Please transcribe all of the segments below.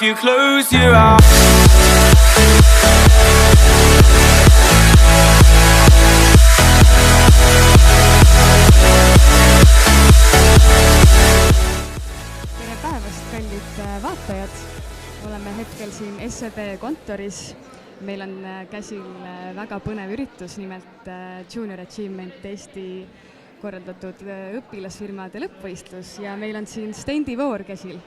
if you close your eyes. Tere päevast, kallid vaatajad! Oleme hetkel siin SEB kontoris. Meil on käsil väga põnev üritus, nimelt Junior Achievement Eesti korraldatud õpilasfirmade lõppvõistlus ja meil on siin stendivoor käsil.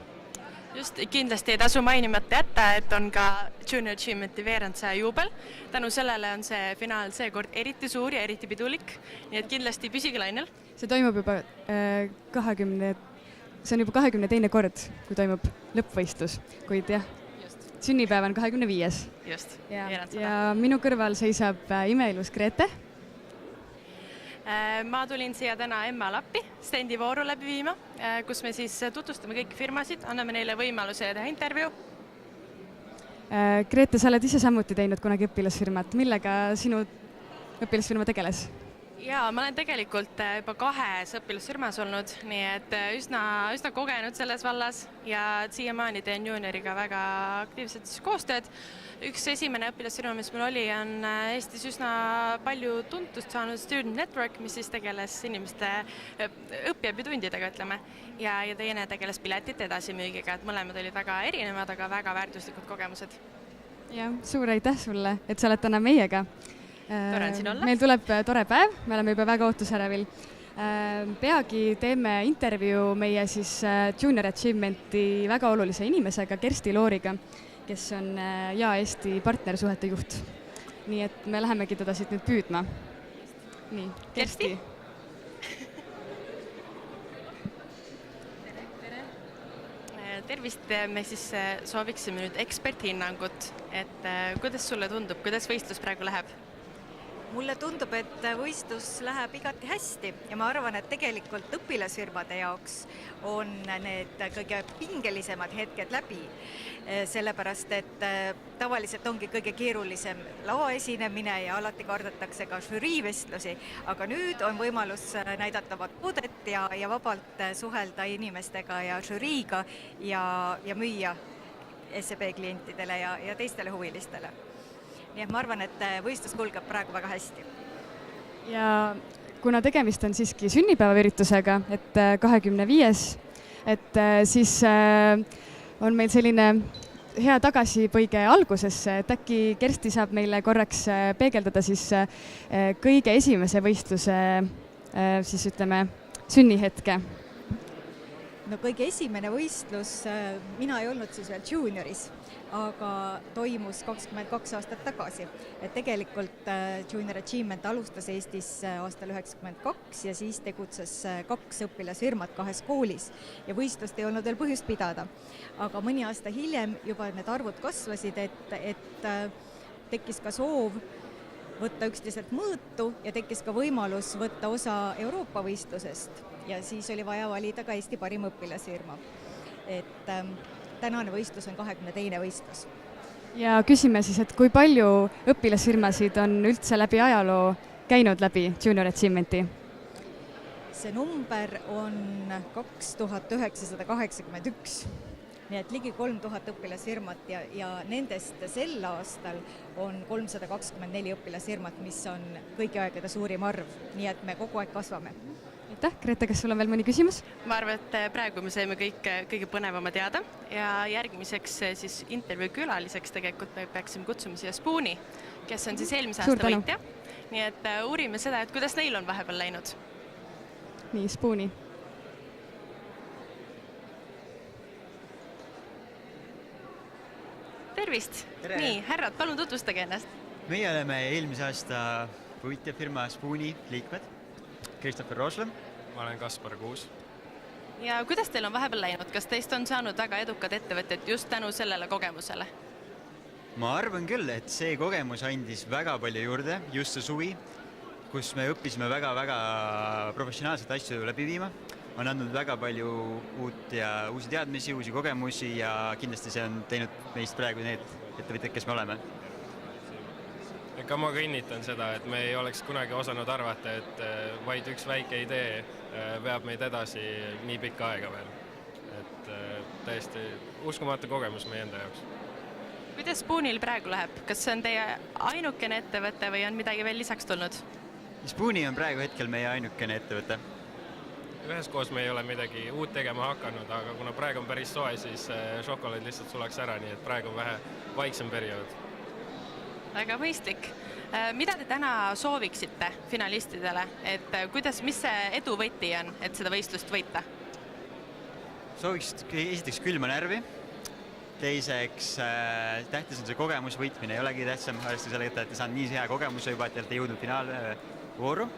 Just, kindlasti ei tasu mainimata jätta, et on ka Junior Achievementi veerandsaja juubel. Tänu sellele on see finaal seekord eriti suur ja eriti pidulik, nii et kindlasti püsige lainel. See toimub juba 22. kord, kui toimub lõppvõistlus, kuid jah, sünnipäev on 25. Just, ja minu kõrval seisab imeilus Grete. Ma tulin siia täna Emma Lappi stendivooru läbi viima, kus me siis tutvustame kõiki firmasid, anname neile võimaluse teha intervjuu. Grete, sa oled ise samuti teinud kunagi õpilasfirmat. Millega sinu õpilasfirma tegeles? Jaa, ma olen tegelikult juba 2 õpilasfirmas olnud, nii et üsna kogenud selles vallas ja siiamaani teen Junioriga väga aktiivselt koostööd. Üks esimene õpilasfirma, mis mul oli, on Eestis üsna palju tuntust saanud Student Network, mis siis tegeles inimeste õppiabitundidega, ütleme, ja teine tegeles piletite edasimüügiga, et mõlemad olid väga erinevad, aga väga väärtuslikud kogemused. Ja, suur aitäh sulle, et sa oled täna meiega. Tore on siin olla. Meil tuleb tore päev, me oleme juba väga ootusärevil. Peagi teeme intervjuu meie siis Junior Achievementi väga olulise inimesega, Kersti Looriga, kes on Eesti partnersuhete juht. Nii et me lähemegi teda siit nüüd püüdma. Nii, Kersti. Tervist, me siis sooviksime nüüd eksperthinnangut, et kuidas sulle tundub, kuidas võistlus praegu läheb? Mulle tundub, et võistlus läheb igati hästi ja ma arvan, et tegelikult õpilasfirmade jaoks on need kõige pingelisemad hetked läbi, sellepärast et tavaliselt ongi kõige keerulisem laoesinemine ja alati kardetakse ka žüriivestlusi, aga nüüd on võimalus näidata toodet ja vabalt suhelda inimestega ja žüriiga ja müüa SEB klientidele ja teistele huvilistele. Nii et ma arvan, et võistlus kulgeb praegu väga hästi. Ja kuna tegemist on siiski sünnipäevaüritusega, et 25, et siis on meil selline hea tagasipõige algusesse, et äkki Kersti saab meile korraks peegeldada siis kõige esimese võistluse siis ütleme sünnihetke. No kõige esimene võistlus, mina ei olnud siis veel junioris, aga toimus 22 aastat tagasi. Et tegelikult Junior Achievement alustas Eestis aastal 92 ja siis tegutses 2 õpilasfirmat 2 koolis ja võistlust ei olnud veel põhjust pidada. Aga mõni aasta hiljem juba need arvud kasvasid, et tekkis ka soov võtta üksteiselt mõõtu ja tekkis ka võimalus võtta osa Euroopa võistlusest ja siis oli vaja valida ka Eesti parim õpilasfirma. Et tänane võistlus on 22. võistlus. Ja küsime siis, et kui palju õpilasfirmasid on üldse läbi ajaloo käinud läbi Junior Achievementi? See number on 2981. Nii et ligi 3000 õpilasfirmat ja nendest sel aastal on 324 õpilasfirmat, mis on kõigi aegade suurim arv. Nii et me kogu aeg kasvame. Aitäh, Grete, kas sul on veel mõni küsimus? Ma arvan, et praegu me saime kõige põnevama teada ja järgmiseks siis intervjuu külaliseks tegelikult me peaksime kutsuma siia Spooni, kes on siis eelmise aasta võitja. Nii et uurime seda, et kuidas neil on vahepeal läinud. Nii, Spooni. Tervist! Tere. Nii, härrad, palun tutvustage ennast. Meie oleme eelmise aasta võitja firma Spooni liikmed. Kristoffer Roosla. Ma olen Kaspar Kuus. Ja kuidas teil on vahepeal läinud? Kas teist on saanud väga edukad ettevõtted just tänu sellele kogemusele? Ma arvan küll, et see kogemus andis väga palju juurde, just see suvi, kus me õppisime väga-väga professionaalselt asju läbi viima. On andnud väga palju uusi teadmisi, uusi kogemusi ja kindlasti see on teinud meist praegu need ettevõtted, kes me oleme. Ega ma kinnitan seda, et me ei oleks kunagi osanud arvata, et vaid üks väike idee veab meid edasi nii pikka aega veel. Et täiesti uskumatu kogemus meie enda jaoks. Kuidas Spoonil praegu läheb? Kas see on teie ainukene ettevõte või on midagi veel lisaks tulnud? Spooni on praegu hetkel meie ainukene ettevõte. Üheskoos me ei ole midagi uut tegema hakanud, aga kuna praegu on päris soe, siis šokolaad lihtsalt sulaks ära, nii et praegu on vähe vaiksem periood. Väga mõistlik. Mida te täna sooviksite finalistidele, et mis see edu võti on, et seda võistlust võita? Sooviks esiteks külma närvi, teiseks tähtis on see kogemus, võitmine ei olegi tähtsam, arvestades sellega, et olete saanud nii hea kogemuse juba, et olete jõudnud finaalvooru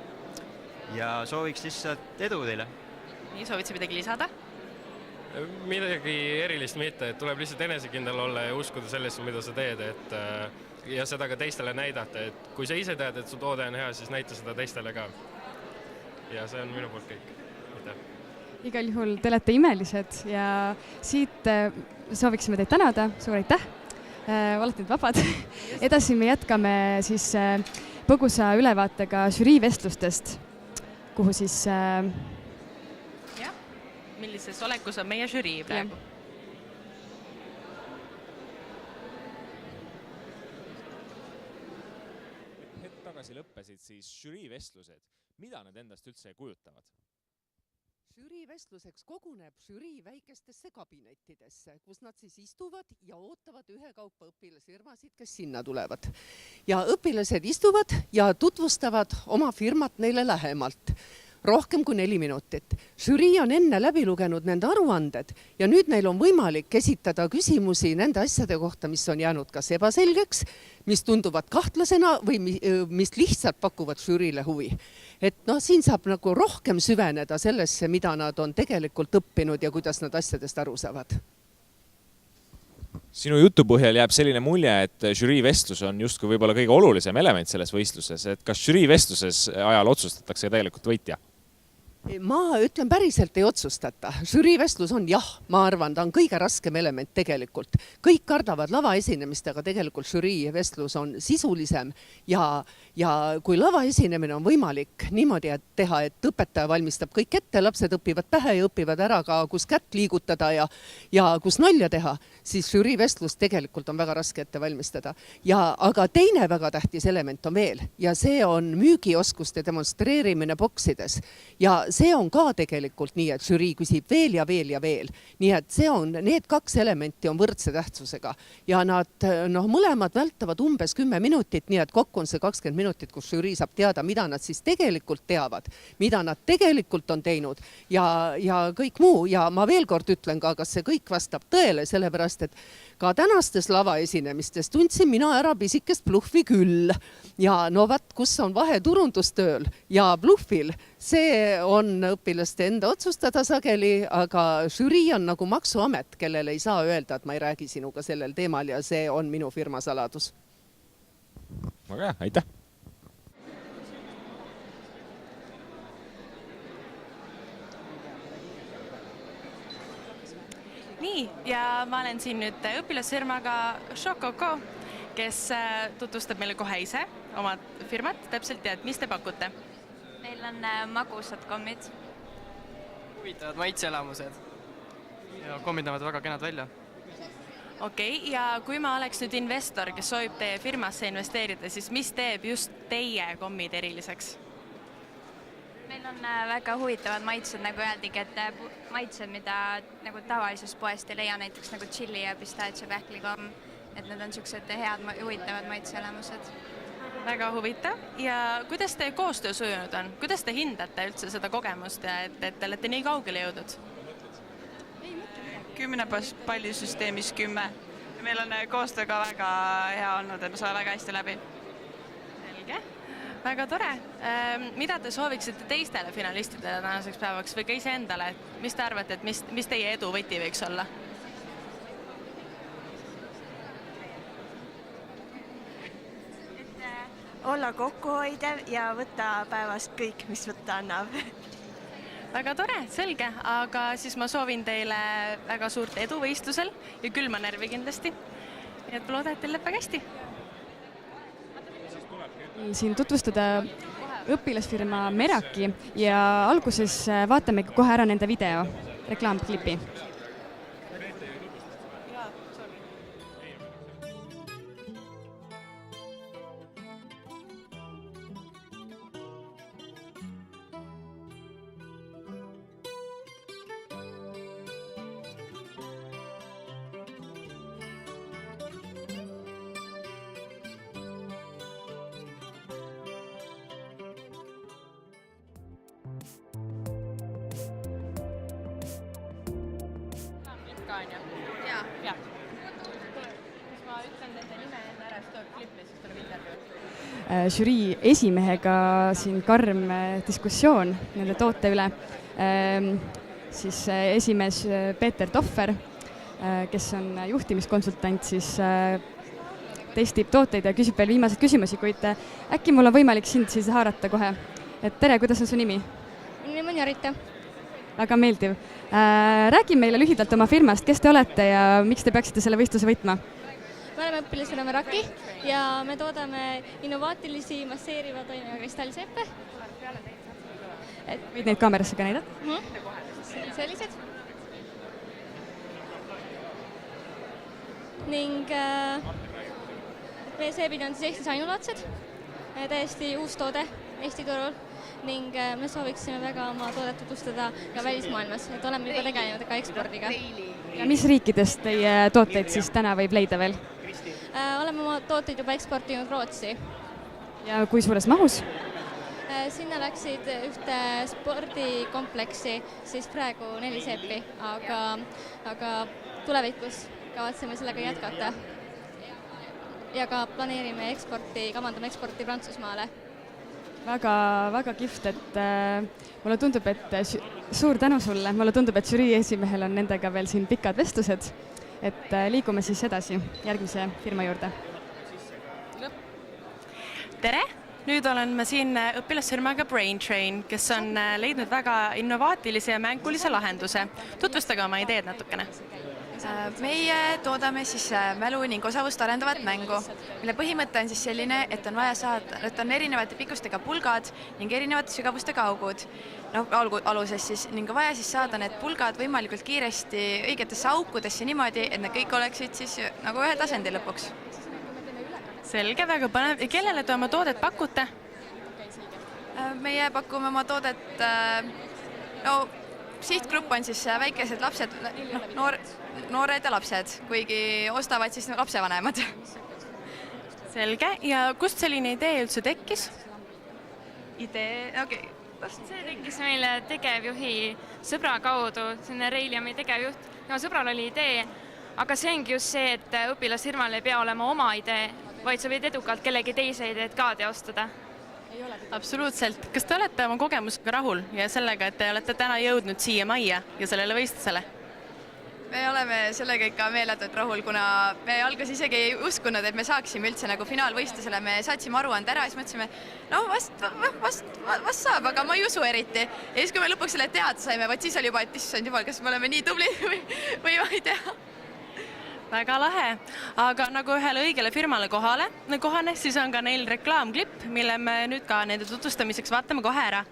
ja sooviks lihtsalt edu teile. Nii, soovid sa midagi lisada? Midagi erilist mitte, et tuleb lihtsalt enesekindel olla ja uskuda sellesse, mida sa teed, ja seda ka teistele näidata, et kui sa ise tead, et su toode on hea, siis näita seda teistele ka. Ja see on minu poolt kõik. Aitäh. Igal juhul te olete imelised ja siit sooviksime teid tänada, suur aitäh, olete nüüd vabad. Edasi me jätkame siis põgusa ülevaatega žürii vestlustest, kuhu siis... Millises olekus on meie žürii praegu? Hetk tagasi lõppesid siis žürii vestlused. Mida need endast üldse kujutavad? Žürii vestluseks koguneb žürii väikestesse kabinettidesse, kus nad siis istuvad ja ootavad ühekaupa õpilasfirmasid, kes sinna tulevad. Ja õpilased istuvad ja tutvustavad oma firmat neile lähemalt. Rohkem kui 4 minutit. Žürii on enne läbi lugenud nende aruanded ja nüüd neil on võimalik esitada küsimusi nende asjade kohta, mis on jäänud kas ebaselgeks, mis tunduvad kahtlasena või mis lihtsalt pakuvad žüriile huvi. Et siin saab nagu rohkem süveneda sellesse, mida nad on tegelikult õppinud ja kuidas nad asjadest aru saavad. Sinu jutu põhjal jääb selline mulje, et žürii vestlus on justkui võib-olla kõige olulisem element selles võistluses. Et kas žürii vestluses ajal otsustatakse tegelikult võitja? Ma ütlen päriselt ei otsustata. Žürii vestlus on jah, ma arvan, ta on kõige raskem element tegelikult. Kõik kardavad lavaesinemist, aga tegelikult žürii vestlus on sisulisem ja kui lavaesinemine on võimalik niimoodi teha, et õpetaja valmistab kõik ette, lapsed õpivad pähe ja õpivad ära ka, kus kätt liigutada ja kus nalja teha, siis žürii vestlus tegelikult on väga raske ette valmistada. Aga teine väga tähtis element on veel ja see on müügioskuste demonstreerimine boksides ja see on ka tegelikult nii, et žürii küsib veel ja veel ja veel. Nii et need 2 elementi on võrdse tähtsusega ja nad mõlemad vältavad umbes 10 minutit, nii et kokku on see 20 minutit, kus žürii saab teada, mida nad siis tegelikult teavad, mida nad tegelikult on teinud ja kõik muu. Ja ma veel kord ütlen ka, kas see kõik vastab tõele, sellepärast, et ka tänastes lavaesinemistes tundsin mina ära pisikest bluffi küll. Ja kus on vahe turundustööl ja bluffil, see on õpilaste enda otsustada sageli, aga žürii on nagu maksuamet, kellel ei saa öelda, et ma ei räägi sinuga sellel teemal ja see on minu firma saladus. Väga hea, aitäh! Nii, ja ma olen siin nüüd õpilasfirmaga Šokoko, kes tutvustab meile kohe ise oma firmat täpselt ja mis te pakute? Meil on magusad kommid. Huvitavad maitseelamused ja kommid näevad väga kenad välja. Okei, ja kui ma oleks nüüd investor, kes soovib teie firmasse investeerida, siis mis teeb just teie kommid eriliseks? Meil on väga huvitavad maitsed, nagu öeldigi, et maitsed, mida nagu tavalises poest ei leia, näiteks nagu chili ja pistaatsia pähklikomm, et need on sellised head huvitavad maitseelamused. Väga huvitav. Ja kuidas teie koostöö sujunud on? Kuidas te hindate üldse seda kogemust, et te olete nii kaugele jõudnud? 10 pallisüsteemis 10. Meil on koostöö ka väga hea olnud, et me saame väga hästi läbi. Selge. Väga tore. Mida te sooviksite teistele finalistidele tänaseks päevaks või ka ise endale? Mis te arvate, et mis teie edu võti võiks olla? Olla kokkuhoidev ja võtta päevast kõik, mis võtta annab. Väga tore, selge. Aga siis ma soovin teile väga suurt edu võistlusel ja külma närvi kindlasti. Et loodan, et teil läheb väga hästi. Siin tutvustada õpilasfirma Meraki ja alguses vaatame kohe ära nende video, reklaamklipi. Jah. Kas ma ütlen nende nime enne ära, siis tuleb klippi, siis tuleb intervjuu. Žürii esimehega siin karm diskussioon nende toote üle. Siis esimees Peeter Tohver, kes on juhtimiskonsultant, siis testib tooteid ja küsib veel viimaseid küsimusi, kuid äkki mul on võimalik sind siis haarata kohe. Et tere, kuidas on su nimi? Minu nimi on Jarita. Väga meeldiv. Räägi meile lühidalt oma firmast, kes te olete ja miks te peaksite selle võistluse võitma? Me oleme õpilasfirma Raki ja me toodame innovaatilisi masseeriva toimega kristallseepe. Võid neid kaamerasse ka näidata? Sellised. Ning meie seebid on siis Eestis ainulaadsed, täiesti uus toode Eesti turul ning me sooviksime väga oma toodet tutvustada ka välismaailmas, et oleme juba tegelenud ka ekspordiga. Ja mis riikidest teie tooteid siis täna võib leida veel? Oleme oma tooteid juba eksportinud Rootsi. Ja kui suures mahus? Sinna läksid ühte spordikompleksi siis praegu 4 seepi, aga tulevikus kavatseme sellega jätkata. Ja ka planeerime kavandame eksporti Prantsusmaale. Väga kihvt, et mulle tundub, et suur tänu sulle. Mulle tundub, et žürii esimehel on nendega veel siin pikad vestlused, et liigume siis edasi järgmise firma juurde. Tere! Nüüd olen ma siin õpilasfirmaga Braintrain, kes on leidnud väga innovaatilise ja mängulise lahenduse. Tutvustage oma ideed natukene. Meie toodame siis mälu ning osavust arendavat mängu, mille põhimõte on siis selline, et on vaja saada, et on erinevate pikkustega pulgad ning erinevate sügavustega augud, aluses siis, ning vaja siis saada need pulgad võimalikult kiiresti õigetesse aukudesse niimoodi, et need kõik oleksid siis nagu ühe tasendi lõpuks. Selge, väga põnev. Ja kellele te oma toodet pakute? Meie pakume oma toodet, sihtgrupp on siis väikesed lapsed, noored ja lapsed, kuigi ostavad siis lapsevanemad. Selge. Ja kust selline idee üldse tekkis? See tekkis meile tegevjuhi sõbra kaudu, selline Reiliami tegevjuht. Ja sõbral oli idee, aga see ongi just see, et õpilasfirmal ei pea olema oma idee, vaid sa võid edukalt kellegi teise ideed ka teostada. Absoluutselt. Kas te olete oma kogemusega rahul ja sellega, et te olete täna jõudnud siia majja ja sellele võistlusele? Me oleme sellega ikka meeletult rahul, kuna me alguses isegi ei uskunud, et me saaksime üldse nagu finaalvõistlusele. Me saatsime aruande ära ja siis mõtlesime, vast saab, aga ma ei usu eriti. Ja siis, kui me lõpuks selle teada saime, siis oli juba, et issand jumal, kas me oleme nii tublid või ma ei tea. Väga lahe, aga nagu ühele õigele firmale kohane, siis on ka neil reklaamklipp, mille me nüüd ka nende tutvustamiseks vaatame kohe ära.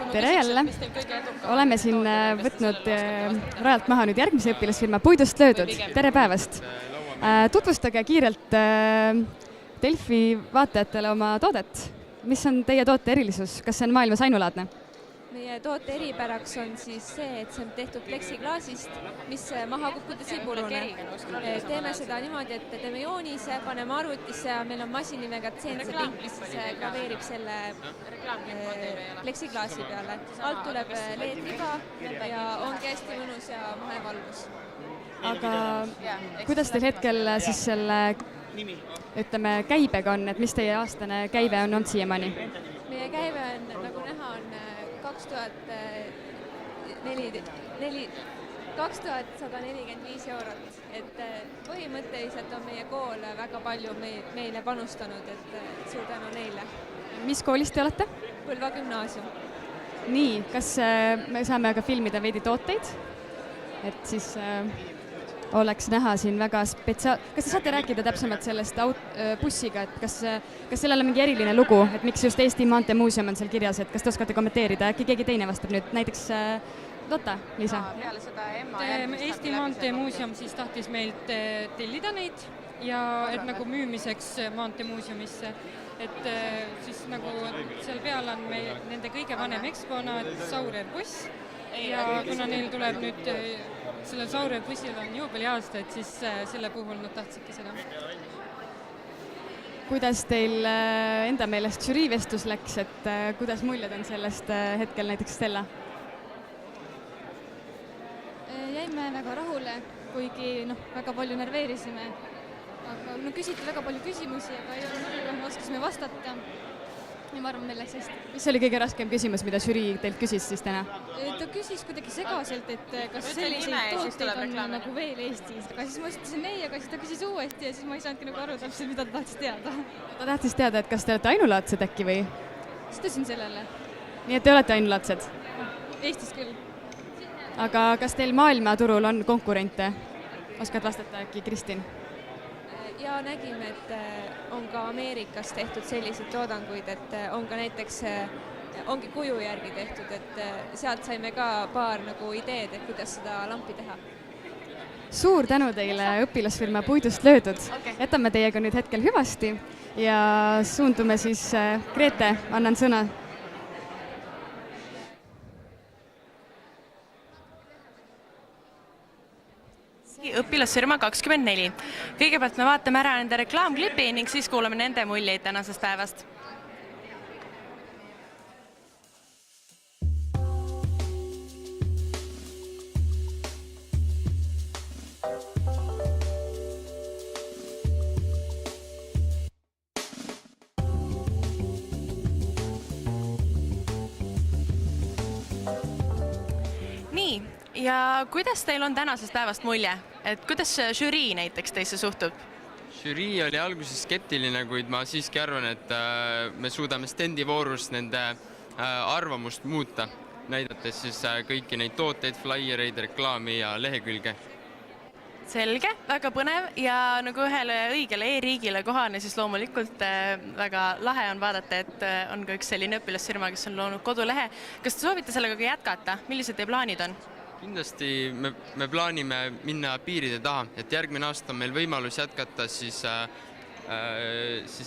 Tere jälle! Oleme siin võtnud rajalt maha nüüd järgmise õpilasfirma Puidust löödud. Tere päevast! Tutvustage kiirelt Delfi vaatajatele oma toodet. Mis on teie toote erilisus? Kas see on maailmas ainulaadne? Meie toote eripäraks on siis see, et see on tehtud pleksiklaasist, mis maha kukkudes ei purune. Teeme seda niimoodi, et teeme joonise, paneme arvutisse ja meil on masinimega CNC pink, mis graveerib selle pleksiklaasi peale. Alt tuleb LED-viga ja ongi hästi mõnus ja mahevalgus. Aga kuidas teil hetkel siis selle käibega on, et mis teie aastane käive on olnud siiamaani? Meie käive on, nagu näha, on 2145 eurot, et põhimõtteliselt on meie kool väga palju meile panustanud, et suur tänu neile. Mis koolist te olete? Põlva gümnaasium. Nii, kas me saame aga filmida veidi tooteid? Et siis oleks näha siin väga kas te saate rääkida täpsemalt sellest bussiga, et kas sellel on mingi eriline lugu, et miks just Eesti Maanteemuuseum on seal kirjas, et kas te oskate kommenteerida, äkki keegi teine vastab nüüd, näiteks Lotta, Liisa? Eesti Maanteemuuseum siis tahtis meilt tellida neid ja et nagu müümiseks Maanteemuuseumisse, et siis nagu seal peal on meil nende kõige vanem eksponaat, Saurer buss, ja kuna neil tuleb nüüd sellel Saurer bussil on juubeliaasta, et siis selle puhul nad tahtsidki seda. Kuidas teil enda meelest žüriivestlus läks, et kuidas muljed on sellest hetkel näiteks Stella? Jäime väga rahule, kuigi väga palju nerveerisime. Aga küsiti väga palju küsimusi, aga ei ole, me oskasime vastata. Ja ma arvan, meil läks hästi. Mis oli kõige raskem küsimus, mida žürii teilt küsis siis täna? Ta küsis kuidagi segaselt, et kas selliseid tooteid on nagu veel Eestis. Aga siis ma ütlesin ei, aga siis ta küsis uuesti ja siis ma ei saanudki nagu aru täpselt, mida ta tahtis teada. Ta tahtis teada, et kas te olete ainulaadsed äkki või? Siis tõsin sellele. Nii et te olete ainulaadsed? Eestis küll. Aga kas teil maailmaturul on konkurente? Oskad vastata äkki, Kristin? Ja nägime, et on ka Ameerikas tehtud selliseid toodanguid, et on ka näiteks, ongi kuju järgi tehtud, et sealt saime ka paar nagu ideed, et kuidas seda lampi teha. Suur tänu teile, õpilasfirma Puidust löödud. Jätame teiega nüüd hetkel hüvasti ja suundume siis Grete, annan sõna. Õpilasfirma 24. Kõigepealt me vaatame ära nende reklaamklipi ning siis kuulame nende muljeid tänasest päevast. Nii, ja kuidas teil on tänasest päevast mulje? Et kuidas žürii näiteks teisse suhtub? Žürii oli alguses skeptiline, kuid ma siiski arvan, et me suudame standivoorus nende arvamust muuta, näidates siis kõiki neid tooteid, flaiereid, reklaami ja lehekülge. Selge, väga põnev ja nagu ühele õigele e-riigile kohane, siis loomulikult väga lahe on vaadata, et on ka üks selline õpilasfirma, kes on loonud kodulehe. Kas te soovite sellega ka jätkata? Millised teie plaanid on? Kindlasti me plaanime minna piiride taha, et järgmine aasta on meil võimalus jätkata siis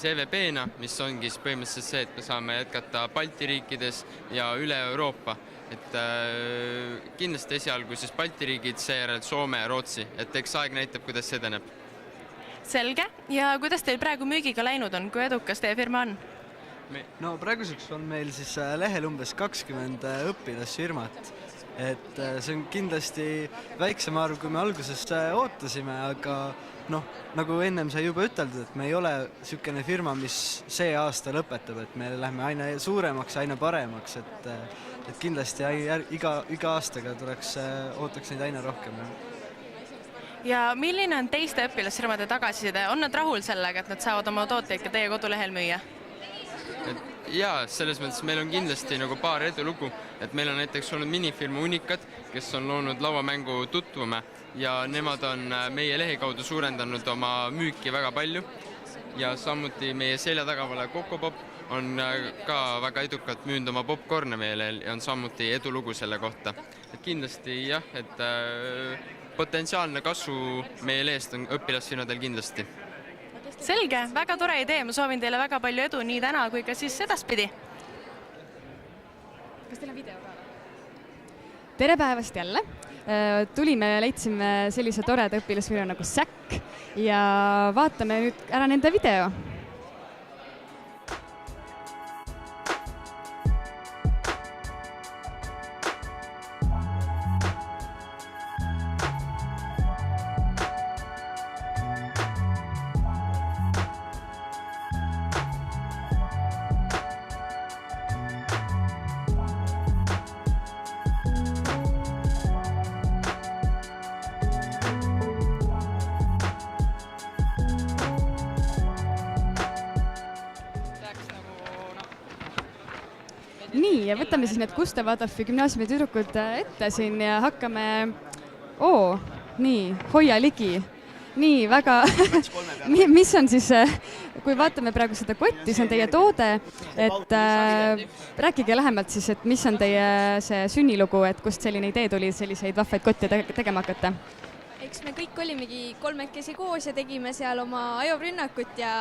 EVP-na, mis ongi põhimõtteliselt see, et me saame jätkata Balti riikides ja üle Euroopa. Et kindlasti esialgu siis Balti riigid, seejärel Soome ja Rootsi, et eks aeg näitab, kuidas see edeneb. Selge. Ja kuidas teil praegu müügiga läinud on? Kui edukas teie firma on? No praeguseks on meil siis lehel umbes 20 õpilasfirmat. Et see on kindlasti väiksem arv, kui me alguses ootasime, aga nagu ennem sai juba üteldud, et me ei ole sükene firma, mis see aasta lõpetab, et me lähme aina suuremaks, aina paremaks, et kindlasti iga aastaga ootaks neid aina rohkem. Ja milline on teiste õpilasfirmade tagasiside? On nad rahul sellega, et nad saavad oma tooteid ka teie kodulehel müüa? Jaa, selles mõttes meil on kindlasti nagu paar edulugu, et meil on näiteks olnud minifirma Unikat, kes on loonud lauamängu Tutvume ja nemad on meie lehe kaudu suurendanud oma müüki väga palju ja samuti meie selja tagavale Kokopop on ka väga edukalt müünud oma popcorne meile ja on samuti edulugu selle kohta. Et kindlasti jah, et potentsiaalne kasvu meie lehest on õpilasfirmadel kindlasti. Selge, väga tore idee, ma soovin teile väga palju edu nii täna kui ka siis edaspidi. Kas teil on video ka? Tere päevast jälle! Tulime, leidsime sellise toreda õpilasfirma nagu Säkk ja vaatame nüüd ära nende video. Nii, ja võtame siis need Gustav Adolfi gümnaasiumi tüdrukud ette siin ja hakkame nii, hoia ligi. Nii, väga, mis on siis, kui vaatame praegu seda kotti, see on teie toode, et rääkige lähemalt siis, et mis on teie see sünnilugu, et kust selline idee tuli selliseid vahvaid kotte tegema hakata? Eks me kõik olimegi kolmekesi koos ja tegime seal oma ajurünnakut ja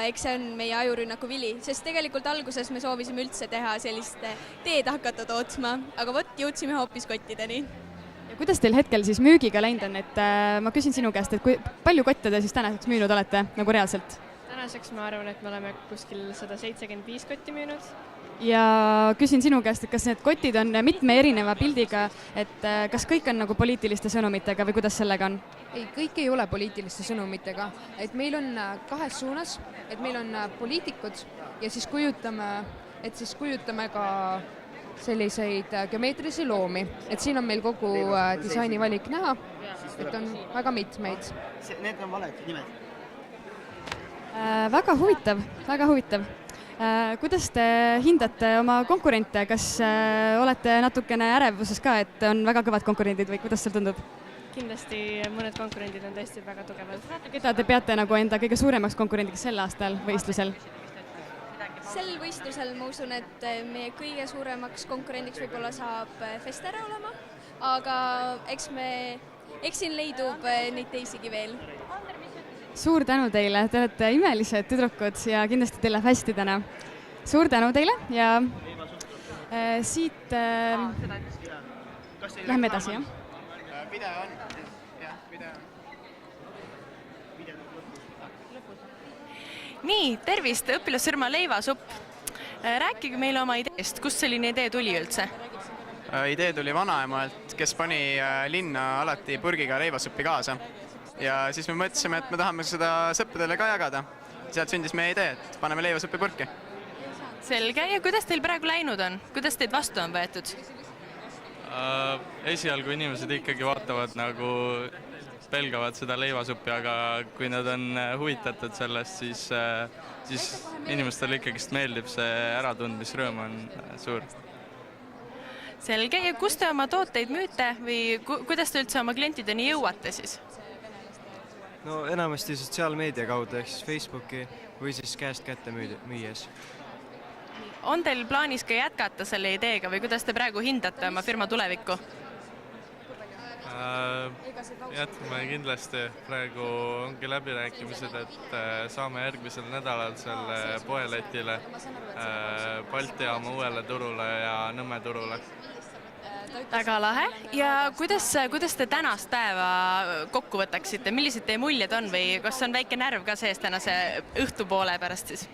eks see on meie ajurünnaku vili, sest tegelikult alguses me soovisime üldse teha sellist teed hakata tootma, aga vot jõudsime hoopis kottideni. Kuidas teil hetkel siis müügiga läinud on, et ma küsin sinu käest, et kui palju kotte te siis tänaseks müünud olete nagu reaalselt? Tänaseks ma arvan, et me oleme kuskil 175 kotti müünud. Ja küsin sinu käest, et kas need kotid on mitme erineva pildiga, et kas kõik on nagu poliitiliste sõnumitega või kuidas sellega on? Ei, kõik ei ole poliitiliste sõnumitega, et meil on kahes suunas, et meil on poliitikud ja siis kujutame ka selliseid geomeetrilisi loomi, et siin on meil kogu disaini valik näha, et on väga mitmeid. Need on valed nimed. Väga huvitav, väga huvitav. Kuidas te hindate oma konkurente, kas olete natukene ärevuses ka, et on väga kõvad konkurendid või kuidas seal tundub? Kindlasti mõned konkurendid on tõesti väga tugevad. Keda te peate nagu enda kõige suuremaks konkurendiks sel aastal võistlusel? Sel võistlusel ma usun, et meie kõige suuremaks konkurendiks võib-olla saab Festere olema, aga eks siin leidub neid teisigi veel. Suur tänu teile, te olete imelised tüdrukud ja kindlasti teil läheb hästi täna. Suur tänu teile ja siit lähme edasi, jah? Video on. Jah, video on. Nii, tervist, õpilasfirma Leivasupp. Rääkige meile oma ideest, kust selline idee tuli üldse? Idee tuli vanaemalt, kes pani linna alati purgiga leivasuppi kaasa. Ja siis me mõtlesime, et me tahame seda sõppedele ka jagada. Sealt sündis meie idee, et paneme leivasuppi purki. Selge, ja kuidas teil praegu läinud on? Kuidas teid vastu on võetud? Esialgu inimesed ikkagi vaatavad nagu pelgavad seda leivasuppi, aga kui nad on huvitatud sellest, siis inimestele ikkagist meeldib see äratundmisrõõm on suur. Selge, ja kus te oma tooteid müüte või kuidas te üldse oma klientideni jõuate siis? No enamasti sotsiaalmeedia kaudu, ehk siis Facebooki või siis käest kätte müües. On teil plaanis ka jätkata selle ideega või kuidas te praegu hindate oma firma tulevikku? Jätkame kindlasti, praegu ongi läbirääkimised, et saame järgmisel nädalal selle poeletile Balti jaama uuele turule ja Nõmme turule. Väga lahe. Ja kuidas te tänast päeva kokku võtaksite? Millised teie muljed on või kas on väike närv ka sees tänase õhtupoole pärast siis?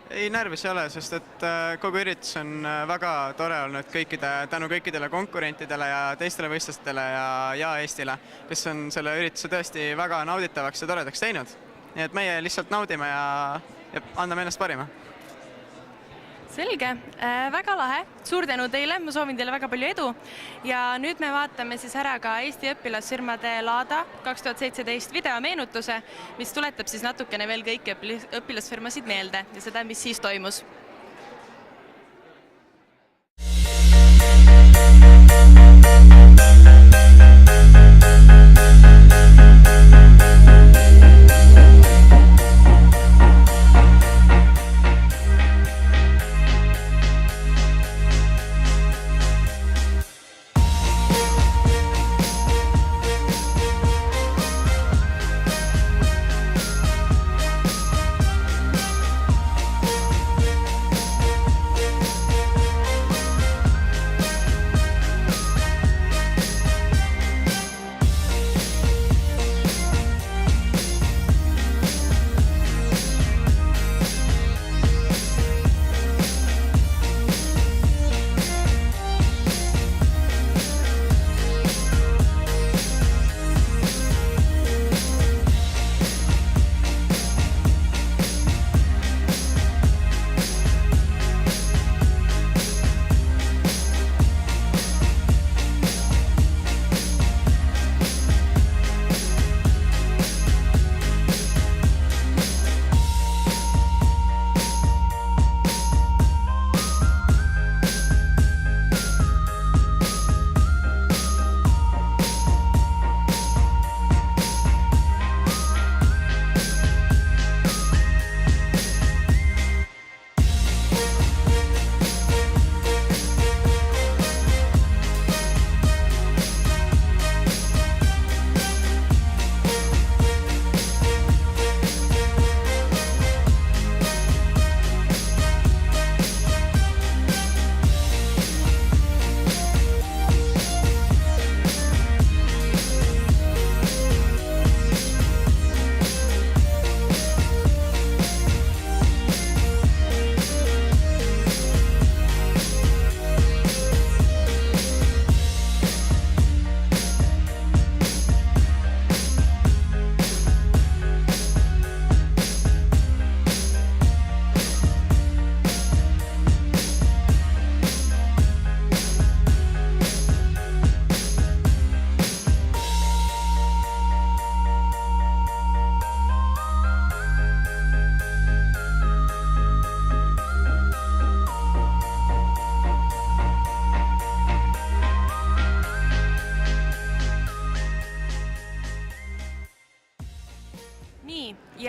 Ei, närvis ei ole, sest et kogu üritus on väga tore olnud tänu kõikidele konkurentidele ja teistele võistlustele ja Eestile, kes on selle ürituse tõesti väga nauditavaks ja toredaks teinud. Nii et meie lihtsalt naudime ja anname ennast parima. Selge, väga lahe. Suur tänu teile, ma soovin teile väga palju edu. Ja nüüd me vaatame siis ära ka Eesti õpilasfirmade Laada 2017 videomeenutuse, mis tuletab siis natukene veel kõiki õpilasfirmasid meelde ja seda, mis siis toimus.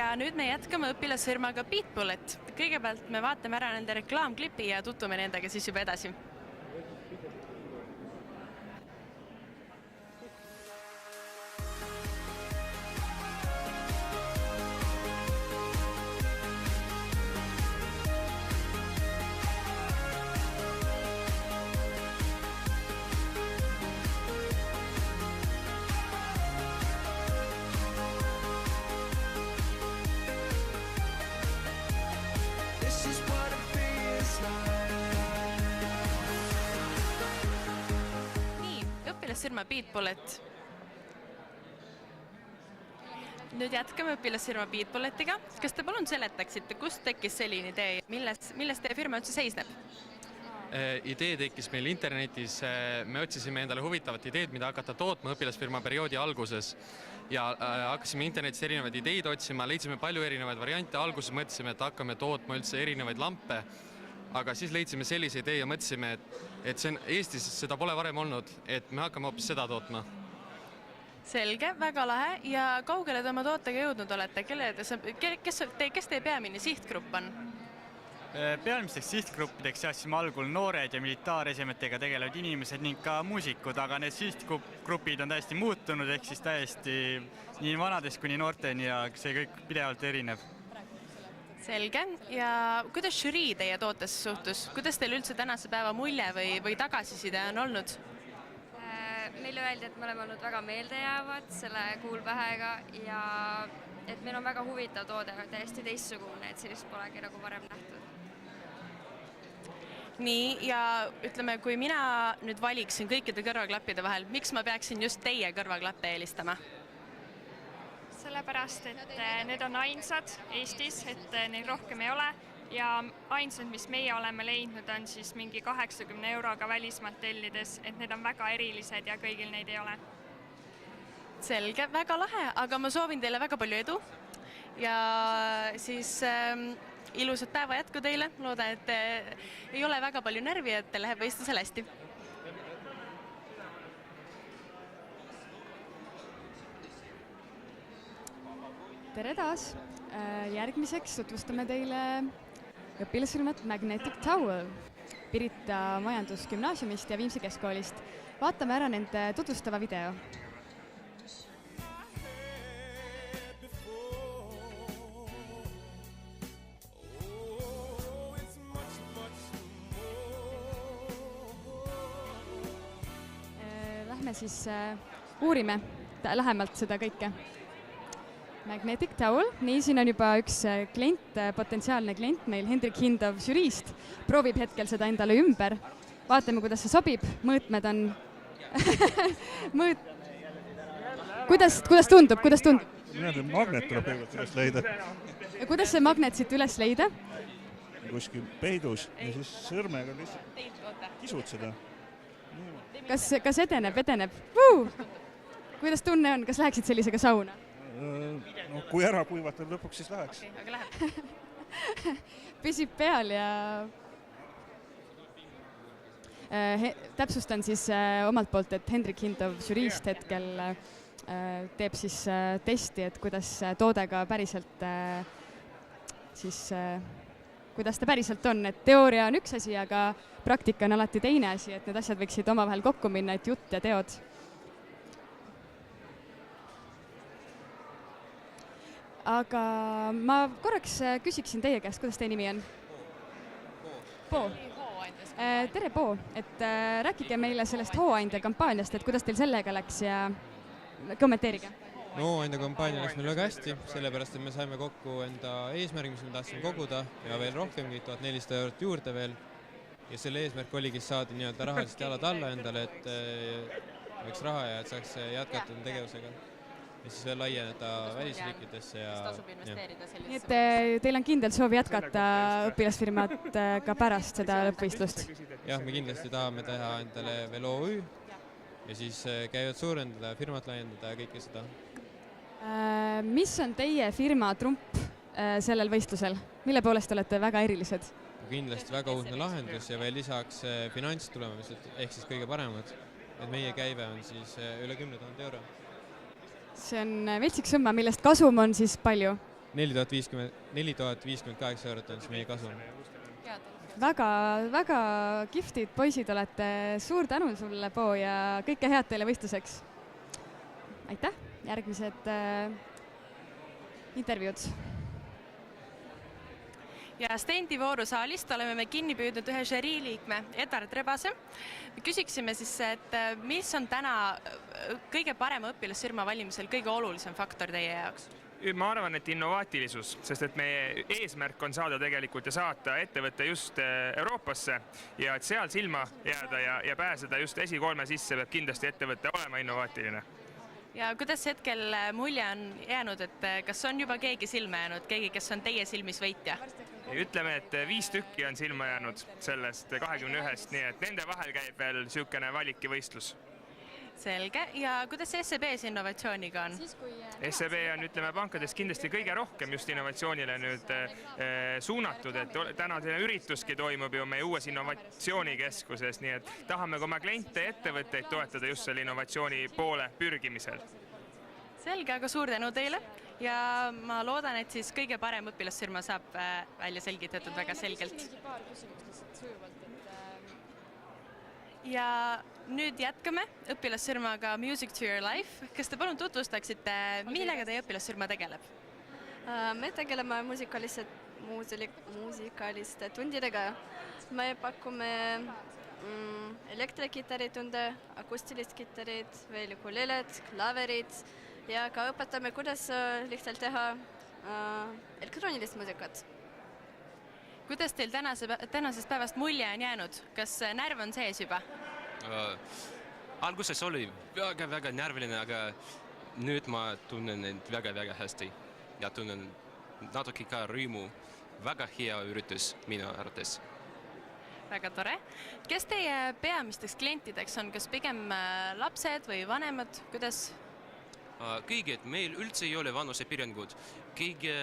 ja nüüd me jätkame õpilasfirmaga Beat Bullet. Kõigepealt me vaatame ära nende reklaamklipi ja tutvume nendega siis juba edasi. Õpilasfirma Beat Bullet. Nüüd jätkame õpilasfirma Beat Bulletiga. Kas te palun seletaksite, kust tekkis selline idee? Milles teie firma üldse seisneb? Idee tekkis meil internetis. Me otsisime endale huvitavat ideed, mida hakata tootma õpilasfirma perioodi alguses. Ja hakkasime internetis erinevaid ideid otsima, leidsime palju erinevaid variante. Alguses mõtlesime, et hakkame tootma üldse erinevaid lampe. Aga siis leidsime sellise idee ja mõtlesime, et see on Eestis, seda pole varem olnud, et me hakkame hoopis seda tootma. Selge, väga lahe. Ja kaugele te oma tootega jõudnud olete? Kes teie peamine sihtgrupp on? Pealmisteks sihtgruppideks seadsime algul noored ja militaaresemetega tegelevad inimesed ning ka muusikud, aga need sihtgrupid on täiesti muutunud, ehk siis täiesti nii vanadest kuni noorteni ja see kõik pidevalt erineb. Selge. Ja kuidas žürii teie tootesse suhtus? Kuidas teil üldse tänase päeva mulje või tagasiside on olnud? Meile öeldi, et me oleme olnud väga meeldejäävad selle kuulpähega ja et meil on väga huvitav toode, täiesti teistsugune, et sellist polegi nagu varem nähtud. Nii, ja ütleme, kui mina nüüd valiksin kõikide kõrvaklappide vahel, miks ma peaksin just teie kõrvaklappe eelistama? Sellepärast, et need on ainsad Eestis, et neid rohkem ei ole ja ainsad, mis meie oleme leidnud, on siis mingi 80 euroga välismaalt tellides, et need on väga erilised ja kõigil neid ei ole. Selge, väga lahe, aga ma soovin teile väga palju edu ja siis ilusat päeva jätku teile. Loodan, et ei ole väga palju närvi, et läheb võistlusel hästi. Tere taas! Järgmiseks tutvustame teile õpilasfirmat Magnetic Towel Pirita Majandusgümnaasiumist ja Viimsi Keskkoolist. Vaatame ära nende tutvustava video. Lähme siis uurime lähemalt seda kõike. Magnetic Towel, nii siin on juba üks klient, potentsiaalne klient meil, Hendrik Hindov žüriist, proovib hetkel seda endale ümber. Vaatame, kuidas see sobib, mõõtmed on... Kuidas tundub? Magnet tuleb kõigepealt üles leida. Ja kuidas see magnet siit üles leida? Kuskil peidus ja siis sõrmega lihtsalt kisud seda. Kas edeneb? Kuidas tunne on? Kas läheksid sellisega sauna? No, kui ära kuivatab lõpuks, siis läheks. Aga läheb. Püsib peal ja täpsustan siis omalt poolt, et Hendrik Hindov žüriist hetkel teeb siis testi, et kuidas toodega päriselt siis, kuidas ta päriselt on, et teooria on üks asi, aga praktika on alati teine asi, et need asjad võiksid omavahel kokku minna, et jutt ja teod. Aga ma korraks küsiksin teie käest, kuidas teie nimi on? Poo. Tere, Poo. Et rääkige meile sellest hooandja kampaaniast, et kuidas teil sellega läks ja kommenteerige. No hooandja kampaania läks meil väga hästi, sellepärast, et me saime kokku enda eesmärgi, mis me tahtsime koguda ja veel rohkemgi, 1400 eurot juurde veel. Ja selle eesmärk oligi saada nii-öelda rahalised jalad alla endale, et oleks raha ja et saaks jätkata tegevusega. Ja siis veel laieneda välisriikidesse ja... tasub investeerida sellisesse. Nii et teil on kindel soov jätkata õpilasfirmat ka pärast seda lõppvõistlust? Jah, me kindlasti tahame teha endale veel OÜ ja siis käivad suurendada, firmat laiendada ja kõike seda. Mis on teie firma trump sellel võistlusel? Mille poolest olete väga erilised? Kindlasti väga uudne lahendus ja veel lisaks finantstulemused ehk siis kõige paremad. Et meie käive on siis üle 10 000 euro. See on veitsik summa, millest kasum on siis palju? 4058 eurot on siis meie kasum. Väga kihvtid poisid olete, suur tänu sulle, Po, ja kõike head teile võistluseks. Aitäh, järgmised intervjuud. Ja stendi voorusaalist oleme me kinni püüdnud ühe žürii liikme, Edard Rebase. Me küsiksime siis, et mis on täna kõige parema õpilassirma valimisel kõige olulisem faktor teie jaoks? Ma arvan, et innovaatilisus, sest et meie eesmärk on saada tegelikult ja saata ettevõtte just Euroopasse ja et seal silma jääda ja pääseda just esi3 sisse, peab kindlasti ettevõtte olema innovaatiline. Ja kuidas hetkel mulje on jäänud, et kas on juba keegi silma jäänud, keegi, kes on teie silmis võitja? Ütleme, et 5 tükki on silma jäänud sellest 21-st, nii et nende vahel käib veel sihukene valikivõistlus. Selge. Ja kuidas SEB-s innovatsiooniga on? SEB on, ütleme, pankades kindlasti kõige rohkem just innovatsioonile nüüd suunatud, et täna selline ürituski toimub ju meie uues innovatsioonikeskuses, nii et tahame ka oma kliente ja ettevõtteid toetada just selle innovatsiooni poole pürgimisel. Selge, aga suur tänu teile ja ma loodan, et siis kõige parem õpilassirma saab välja selgitatud väga selgelt. Ja nüüd jätkame õpilassirmaga Music to Your Life. Kas te palun tutvustaksite, millega teie õpilassirma tegeleb? Me tegeleme muusikaliste tundidega. Me pakume elektrikitaritunde, akustilist kitarid, veel ukuleled, klaverid ja ka õpetame, kuidas lihtsalt teha elektroonilist muusikat. Kuidas teil tänasest päevast mulje on jäänud? Kas närv on sees juba? Alguses oli väga närviline, aga nüüd ma tunnen end väga hästi ja tunnen natuke ka rõõmu. Väga hea üritus minu arvates. Väga tore. Kes teie peamisteks klientideks on? Kas pigem lapsed või vanemad? Kuidas? Kõige, et meil üldse ei ole vanusepiirangud. Kõige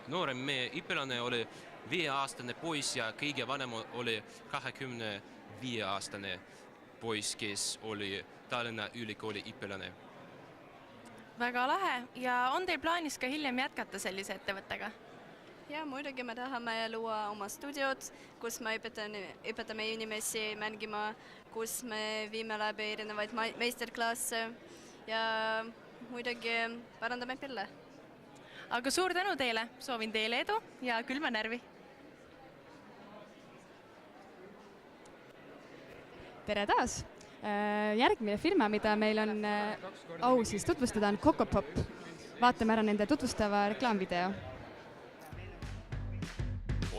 noorem meie õpilane oli 5-aastane poiss ja kõige vanem oli 25-aastane poiss, kes oli Tallinna Ülikooli õpilane. Väga lahe. Ja on teil plaanis ka hiljem jätkata sellise ettevõttega? Ja muidugi me tahame luua oma stuudiod, kus me õpetame inimesi mängima, kus me viime läbi erinevaid meisterklasse ja muidugi parandame pille. Aga suur tänu teile, soovin teile edu ja külma närvi. Tere taas! Järgmine firma, mida meil on au siis tutvustada, on Cocopop. Vaatame ära nende tutvustava reklaamvideo.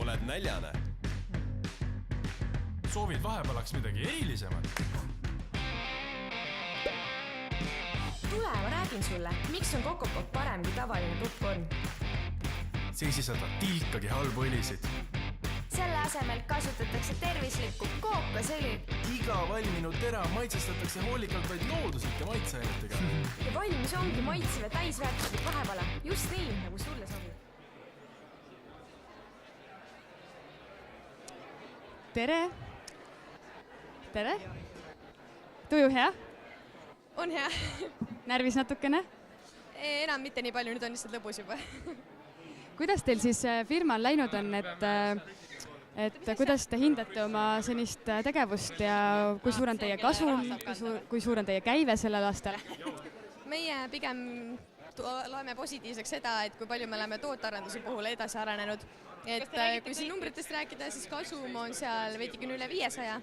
Oled näljane? Soovid vahepealaks midagi erilisemat? Tule, ma räägin sulle, miks on Cocopop parem kui tavaline popcorn. See ei sisalda tilkagi halbu õlisid. Selle asemel kasutatakse tervislikku kookosõli. Iga valminud tera maitsestatakse hoolikalt vaid looduslike maitseainetega. Ja valmis ongi maitseva täisväärtuslik vahepala. Just nii, nagu sulle sobib. Tere! Tere! Tuju hea? On hea. Närvis natukene? Enam mitte nii palju, nüüd on lihtsalt lõbus juba. Kuidas teil siis firma on läinud on, et kuidas te hindate oma senist tegevust ja kui suur on teie kasum, kui suur on teie käive sellel aastal? Meie pigem loeme positiivseks seda, et kui palju me oleme tootearenduse puhul edasi arenenud. Et kui siin numbritest rääkida, siis kasum on seal veidikene üle 500,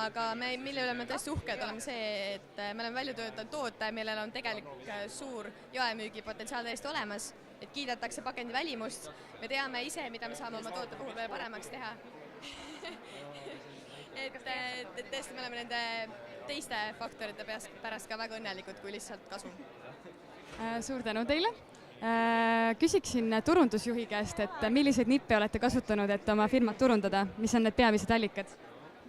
aga mille üle me tõesti uhked oleme see, et me oleme välja töötanud toote, millel on tegelikult suur jaemüügi potentsiaal täiesti olemas, et kiidetakse pakendi välimust. Me teame ise, mida me saame oma toote puhul veel paremaks teha. Et tõesti me oleme nende teiste faktorite pärast ka väga õnnelikud kui lihtsalt kasum. Suur tänu teile! Küsiksin turundusjuhi käest, et milliseid nippe olete kasutanud, et oma firmat turundada? Mis on need peamised allikad?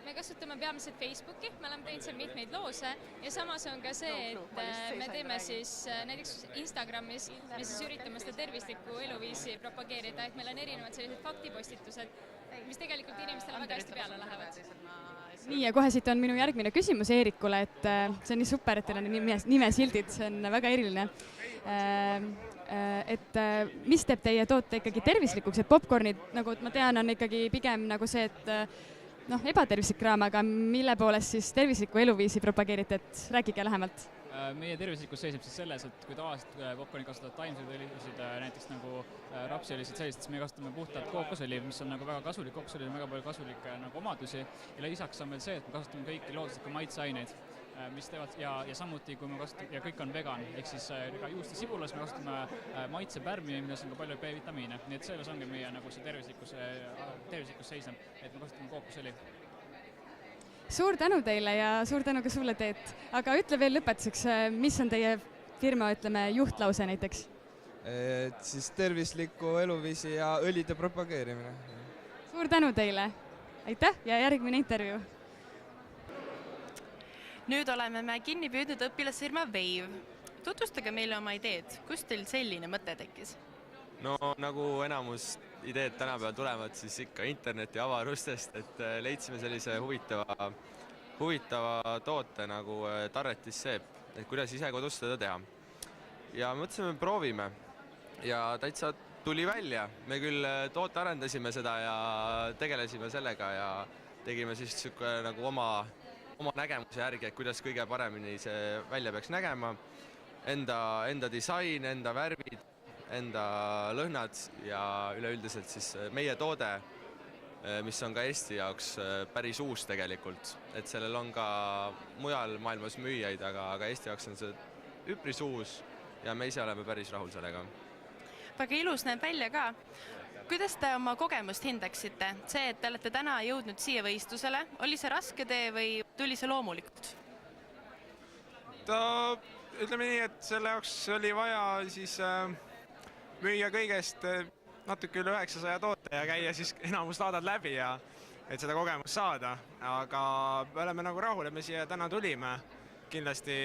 Me kasutame peamiselt Facebooki, me oleme teinud seal mitmeid loose ja samas on ka see, et me teeme siis näiteks Instagramis, me siis üritame seda tervislikku eluviisi propageerida, et meil on erinevad sellised faktipostitused, mis tegelikult inimestele väga hästi peale lähevad. Nii, ja kohe siit on minu järgmine küsimus Eerikule, et see on nii super, et teil on nimesildid, see on väga eriline. et mis teeb teie toote ikkagi tervislikuks, et popcornid, nagu ma tean, on ikkagi pigem nagu see, et ebatervislik raam, aga mille poolest siis tervislikku eluviisi propageerite, et rääkige lähemalt. Meie tervislikkus seisneb siis selles, et kui tavaliselt popcorni kasutavad taimseid õlisid, näiteks nagu rapsiõlisid sellised, siis me kasutame puhtalt kookosõli, mis on nagu väga kasulik, kookosõlil on väga palju kasulikke nagu omadusi ja lisaks on veel see, et me kasutame kõiki looduslikke maitseaineid, mis teevad ja samuti kui me kasutame, ja kõik on vegan, ehk siis ka juust ja sibulas me kasutame maitsepärmi, milles on ka palju B-vitamiine, nii et selles ongi meie nagu see tervislikkus seisneb, et me kasutame kookosõli. Suur tänu teile ja suur tänu ka sulle, Teet. Aga ütle veel lõpetuseks, mis on teie firma, ütleme, juhtlause näiteks? Et siis tervisliku eluviisi ja õlide propageerimine. Suur tänu teile. Aitäh ja järgmine intervjuu. Nüüd oleme me kinni püüdnud õpilasfirma Wave. Tutvustage meile oma ideed. Kust teil selline mõte tekkis? No nagu enamus ideed tänapäeval tulevad, siis ikka interneti avarustest, et leidsime sellise huvitava toote nagu Tarretis seep, et kuidas ise kodus seda teha. Ja mõtlesime, proovime ja täitsa tuli välja. Me küll toote arendasime seda ja tegelesime sellega ja tegime siis nagu oma nägemuse järgi, et kuidas kõige paremini see välja peaks nägema. Enda disain, enda värvid, enda lõhnad ja üleüldiselt siis meie toode, mis on ka Eesti jaoks päris uus tegelikult, et sellel on ka mujal maailmas müüjaid, aga Eesti jaoks on see üpris uus ja me ise oleme päris rahul sellega. Väga ilus näeb välja ka. Kuidas te oma kogemust hindaksite? See, et te olete täna jõudnud siia võistlusele, oli see raske tee või tuli see loomulikult? Ütleme nii, et selle jaoks oli vaja siis müüa kõigest natuke üle 900 toote ja käia siis enamus laadad läbi ja et seda kogemust saada. Aga me oleme nagu rahul, et me siia täna tulime. Kindlasti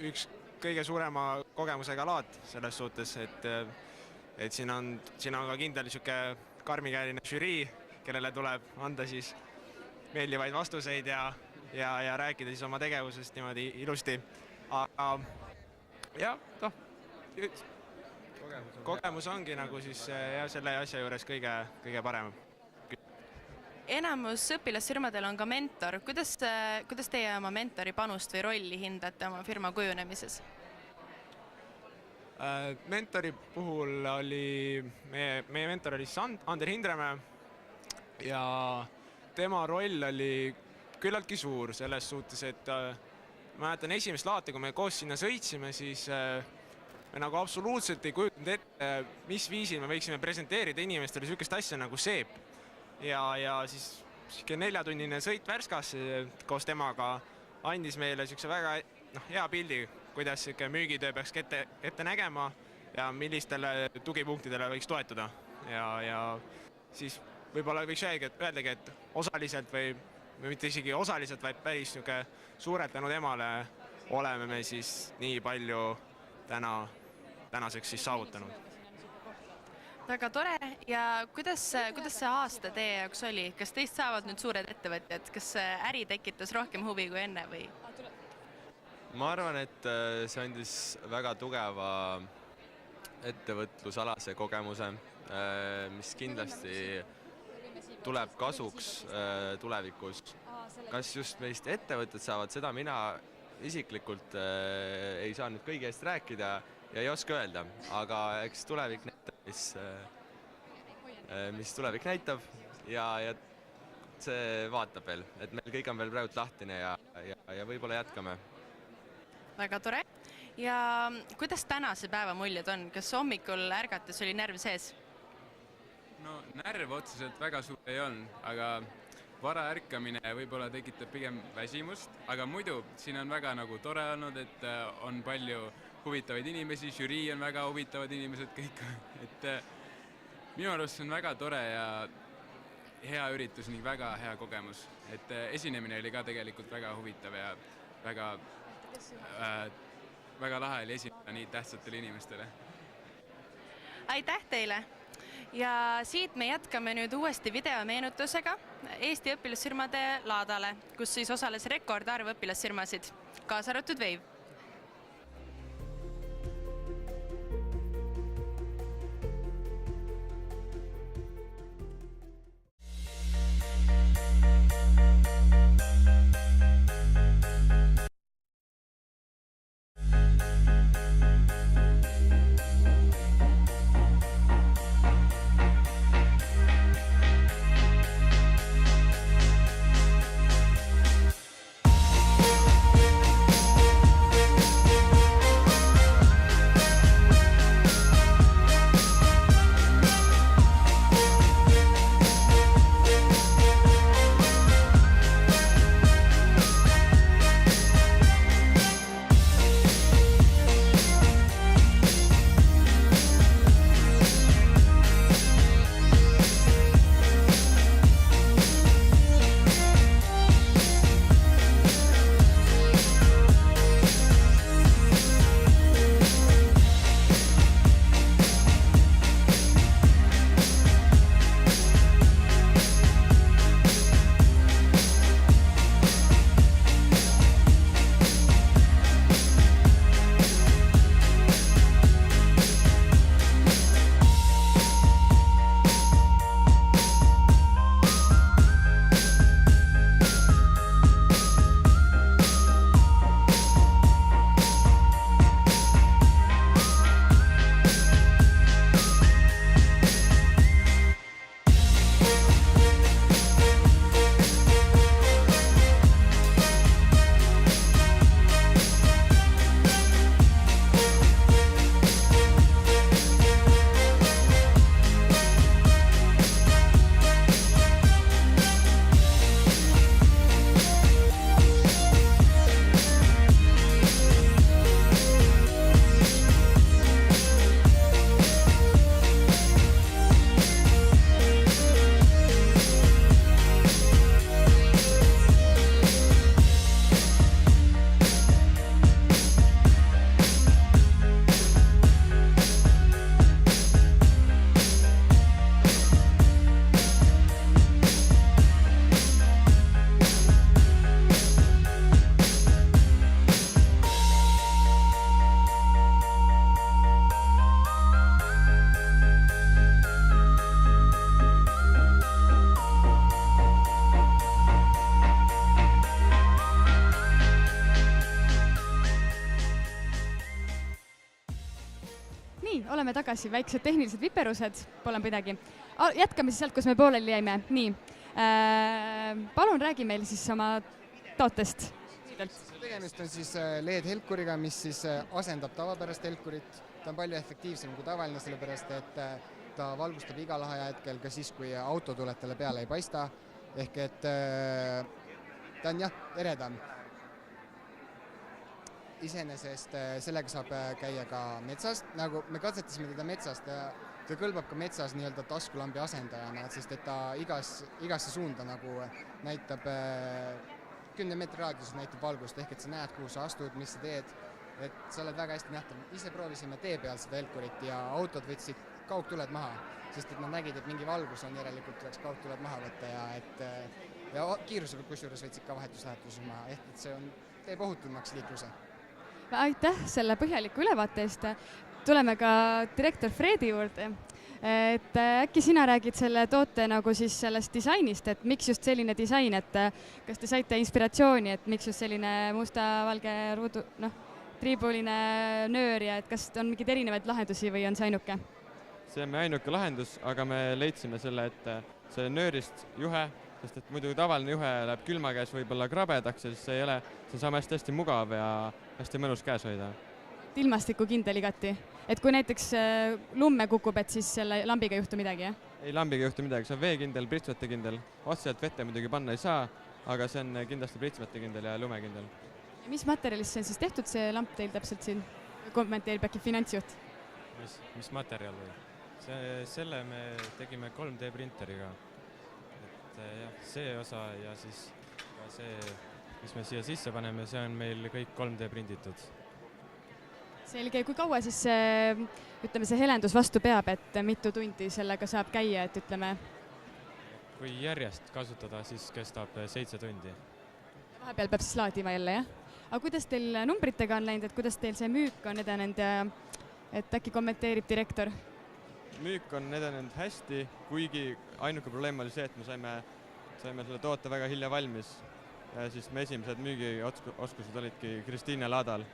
üks kõige suurema kogemusega laad selles suhtes, et siin on ka kindel karmikäeline žürii, kellele tuleb anda siis meeldivaid vastuseid ja rääkida siis oma tegevusest niimoodi ilusti. Aga jah, kogemus ongi nagu siis selle asja juures kõige parem. Enamus õpilasfirmadel on ka mentor. Kuidas teie oma mentori panust või rolli hindate oma firma kujunemises? Mentori puhul oli, meie mentor oli Ander Hindremäe ja tema roll oli küllaltki suur selles suhtes, et ma mäletan esimest laate, kui me koos sinna sõitsime, siis me nagu absoluutselt ei kujutanud ette, mis viisil me võiksime presenteerida inimestele sellist asja nagu seep. Ja siis 4-tunnine sõit Värskasse koos temaga andis meile väga hea pildi, kuidas müügitöö peaks ette nägema ja millistele tugipunktidele võiks toetuda. Ja siis võib-olla võiks öeldagi, et osaliselt või mitte isegi osaliselt, vaid päris suurelt tänu temale oleme me siis nii palju tänaseks siis saavutanud. Väga tore ja kuidas see aasta teie jaoks oli? Kas teist saavad nüüd suured ettevõtjad? Kas äri tekitas rohkem huvi kui enne või? Ma arvan, et see andis väga tugeva ettevõtlusalase kogemuse, mis kindlasti tuleb kasuks tulevikus. Kas just meist ettevõtted saavad, seda mina isiklikult ei saa nüüd kõigi eest rääkida ja ei oska öelda, aga eks tulevik näitab, mis tulevik näitab ja see vaatab veel, et meil kõik on veel praegu lahtine ja võib-olla jätkame. Väga tore. Ja kuidas tänase päeva muljed on? Kas hommikul ärgates oli närv sees? No närv otseselt väga suur ei olnud, aga vara ärkamine võib-olla tekitab pigem väsimust, aga muidu siin on väga nagu tore olnud, et on palju huvitavaid inimesi, žürii on väga huvitavad inimesed kõik, et minu arust on väga tore ja hea üritus ning väga hea kogemus, et esinemine oli ka tegelikult väga huvitav ja väga lahe oli esineda nii tähtsatele inimestele. Aitäh teile! Ja siit me jätkame nüüd uuesti videomeenutusega Eesti õpilasfirmade laadale, kus siis osales rekordarv õpilasfirmasid, kaasa arvatud Wave. oleme tagasi, väiksed tehnilised viperused, pole midagi. Jätkame siis sealt, kus me pooleli jäime. Nii, palun räägi meil siis oma tootest. Tegemist on siis LED-helkuriga, mis siis asendab tavapärast helkurit. Ta on palju efektiivsem kui tavaline, sellepärast et ta valgustab igal ajahetkel ka siis, kui auto tuleb talle peale ei paista. Ehk et ta on jah, eredam. Iseenesest sellega saab käia ka metsast, nagu me katsetasime teda metsast, ta kõlbab ka metsas nii-öelda taskulambi asendajana, sest et ta igasse suunda nagu näitab 10 meetri raadiuses näitab valgust, ehk et sa näed, kuhu sa astud, mis sa teed, et sa oled väga hästi nähtav. Ise proovisime tee peal seda helkurit ja autod võtsid kaugtuled maha, sest et nad nägid, et mingi valgus on, järelikult tuleks kaugtuled maha võtta ja kiiruse kusjuures võtsid ka vahetuslähetuses maha, ehk et see teeb ohutumaks liikluse. Aitäh selle põhjaliku ülevaate eest. Tuleme ka direktor Fredi juurde. Et äkki sina räägid selle toote nagu siis sellest disainist, et miks just selline disain, et kas te saite inspiratsiooni, et miks just selline musta-valge ruudu, triibuline nöör ja et kas on mingeid erinevaid lahendusi või on see ainuke? See on ainuke lahendus, aga me leidsime selle, et see nöörist juhe, sest et muidu tavaline juhe läheb külma käes võib-olla krabedaks ja siis see on saama hästi mugav ja hästi mõnus käes hoida. Ilmastiku kindel igati. Et kui näiteks lumme kukub, et siis selle lambiga ei juhtu midagi, jah? Ei, lambiga ei juhtu midagi, see on veekindel, pritsvetekindel. Otseselt vette muidugi panna ei saa, aga see on kindlasti pritsvetekindel ja lumekindel. Ja mis materjalist see on siis tehtud, see lamp teil täpselt siin? Kommenteerib äkki finantsjuht? Mis materjal või? Selle me tegime 3D printeriga. Jah, see osa ja siis ka see, mis me siia sisse paneme, see on meil kõik 3D prinditud. Selge, kui kaua siis see helendus vastu peab, et mitu tundi sellega saab käia, et ütleme? Kui järjest kasutada, siis kestab 7 tundi. Vahepeal peab siis laadima jälle, jah? Aga kuidas teil numbritega on läinud, et kuidas teil see müük on edenenud ja et äkki kommenteerib direktor? Müük on edenenud hästi, kuigi ainuke probleem oli see, et me saime selle toote väga hilja valmis. Ja siis me esimesed müügioskused olidki Kristiine laadal.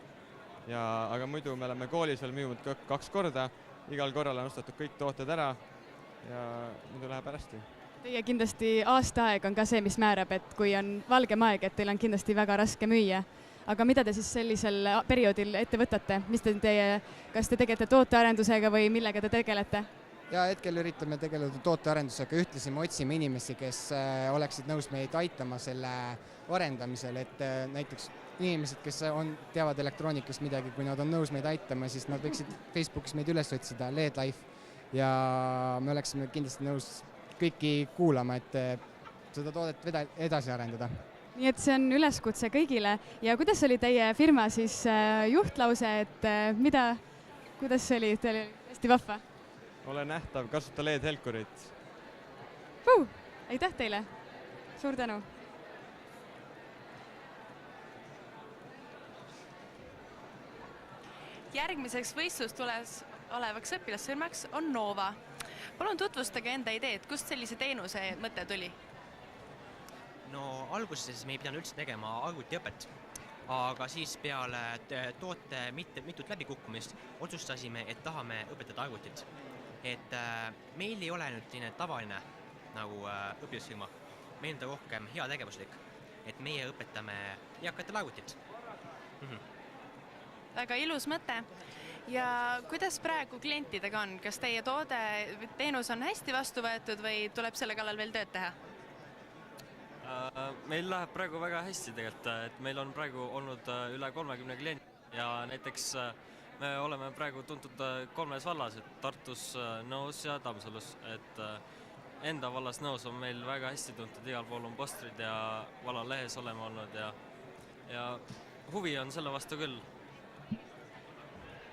Aga muidu me oleme koolis veel müünud 2 korda, igal korral on ostetud kõik tooted ära ja muidu läheb hästi. Teie kindlasti aastaaeg on ka see, mis määrab, et kui on valgem aeg, et teil on kindlasti väga raske müüa. Aga mida te siis sellisel perioodil ette võtate? Kas te tegelete tootearendusega või millega te tegelete? Ja hetkel üritame tegeleda tootearendusega, ühtlasi me otsime inimesi, kes oleksid nõus meid aitama selle arendamisel, et näiteks inimesed, kes teavad elektroonikast midagi, kui nad on nõus meid aitama, siis nad võiksid Facebookis meid üles otsida, LED Life, ja me oleksime kindlasti nõus kõiki kuulama, et seda toodet edasi arendada. Nii et see on üleskutse kõigile ja kuidas oli teie firma siis juhtlause, et kuidas see oli, teil oli hästi vahva? Ole nähtav, kasuta LED-helkurit. Aitäh teile, suur tänu. Järgmiseks võistlustules olevaks õpilasfirmaks on Nova. Palun tutvustage enda ideed, kust sellise teenuse mõte tuli? No alguses me ei pidanud üldse tegema arvutiõpet, aga siis peale toote mitut läbikukkumist otsustasime, et tahame õpetada arvutit. Et meil ei ole nüüd tavaline nagu õpilasfirma, meil on rohkem heategevuslik, et meie õpetame eakatele arvutit. Väga ilus mõte. Ja kuidas praegu klientidega on? Kas teie teenus on hästi vastu võetud või tuleb selle kallal veel tööd teha? Meil läheb praegu väga hästi tegelikult, et meil on praegu olnud üle 30 klient ja näiteks me oleme praegu tuntud 3 vallas, et Tartus, Nõos ja Tammsalus, et enda vallas Nõos on meil väga hästi tuntud, igal pool on postrid ja vallalehes oleme olnud ja huvi on selle vastu küll.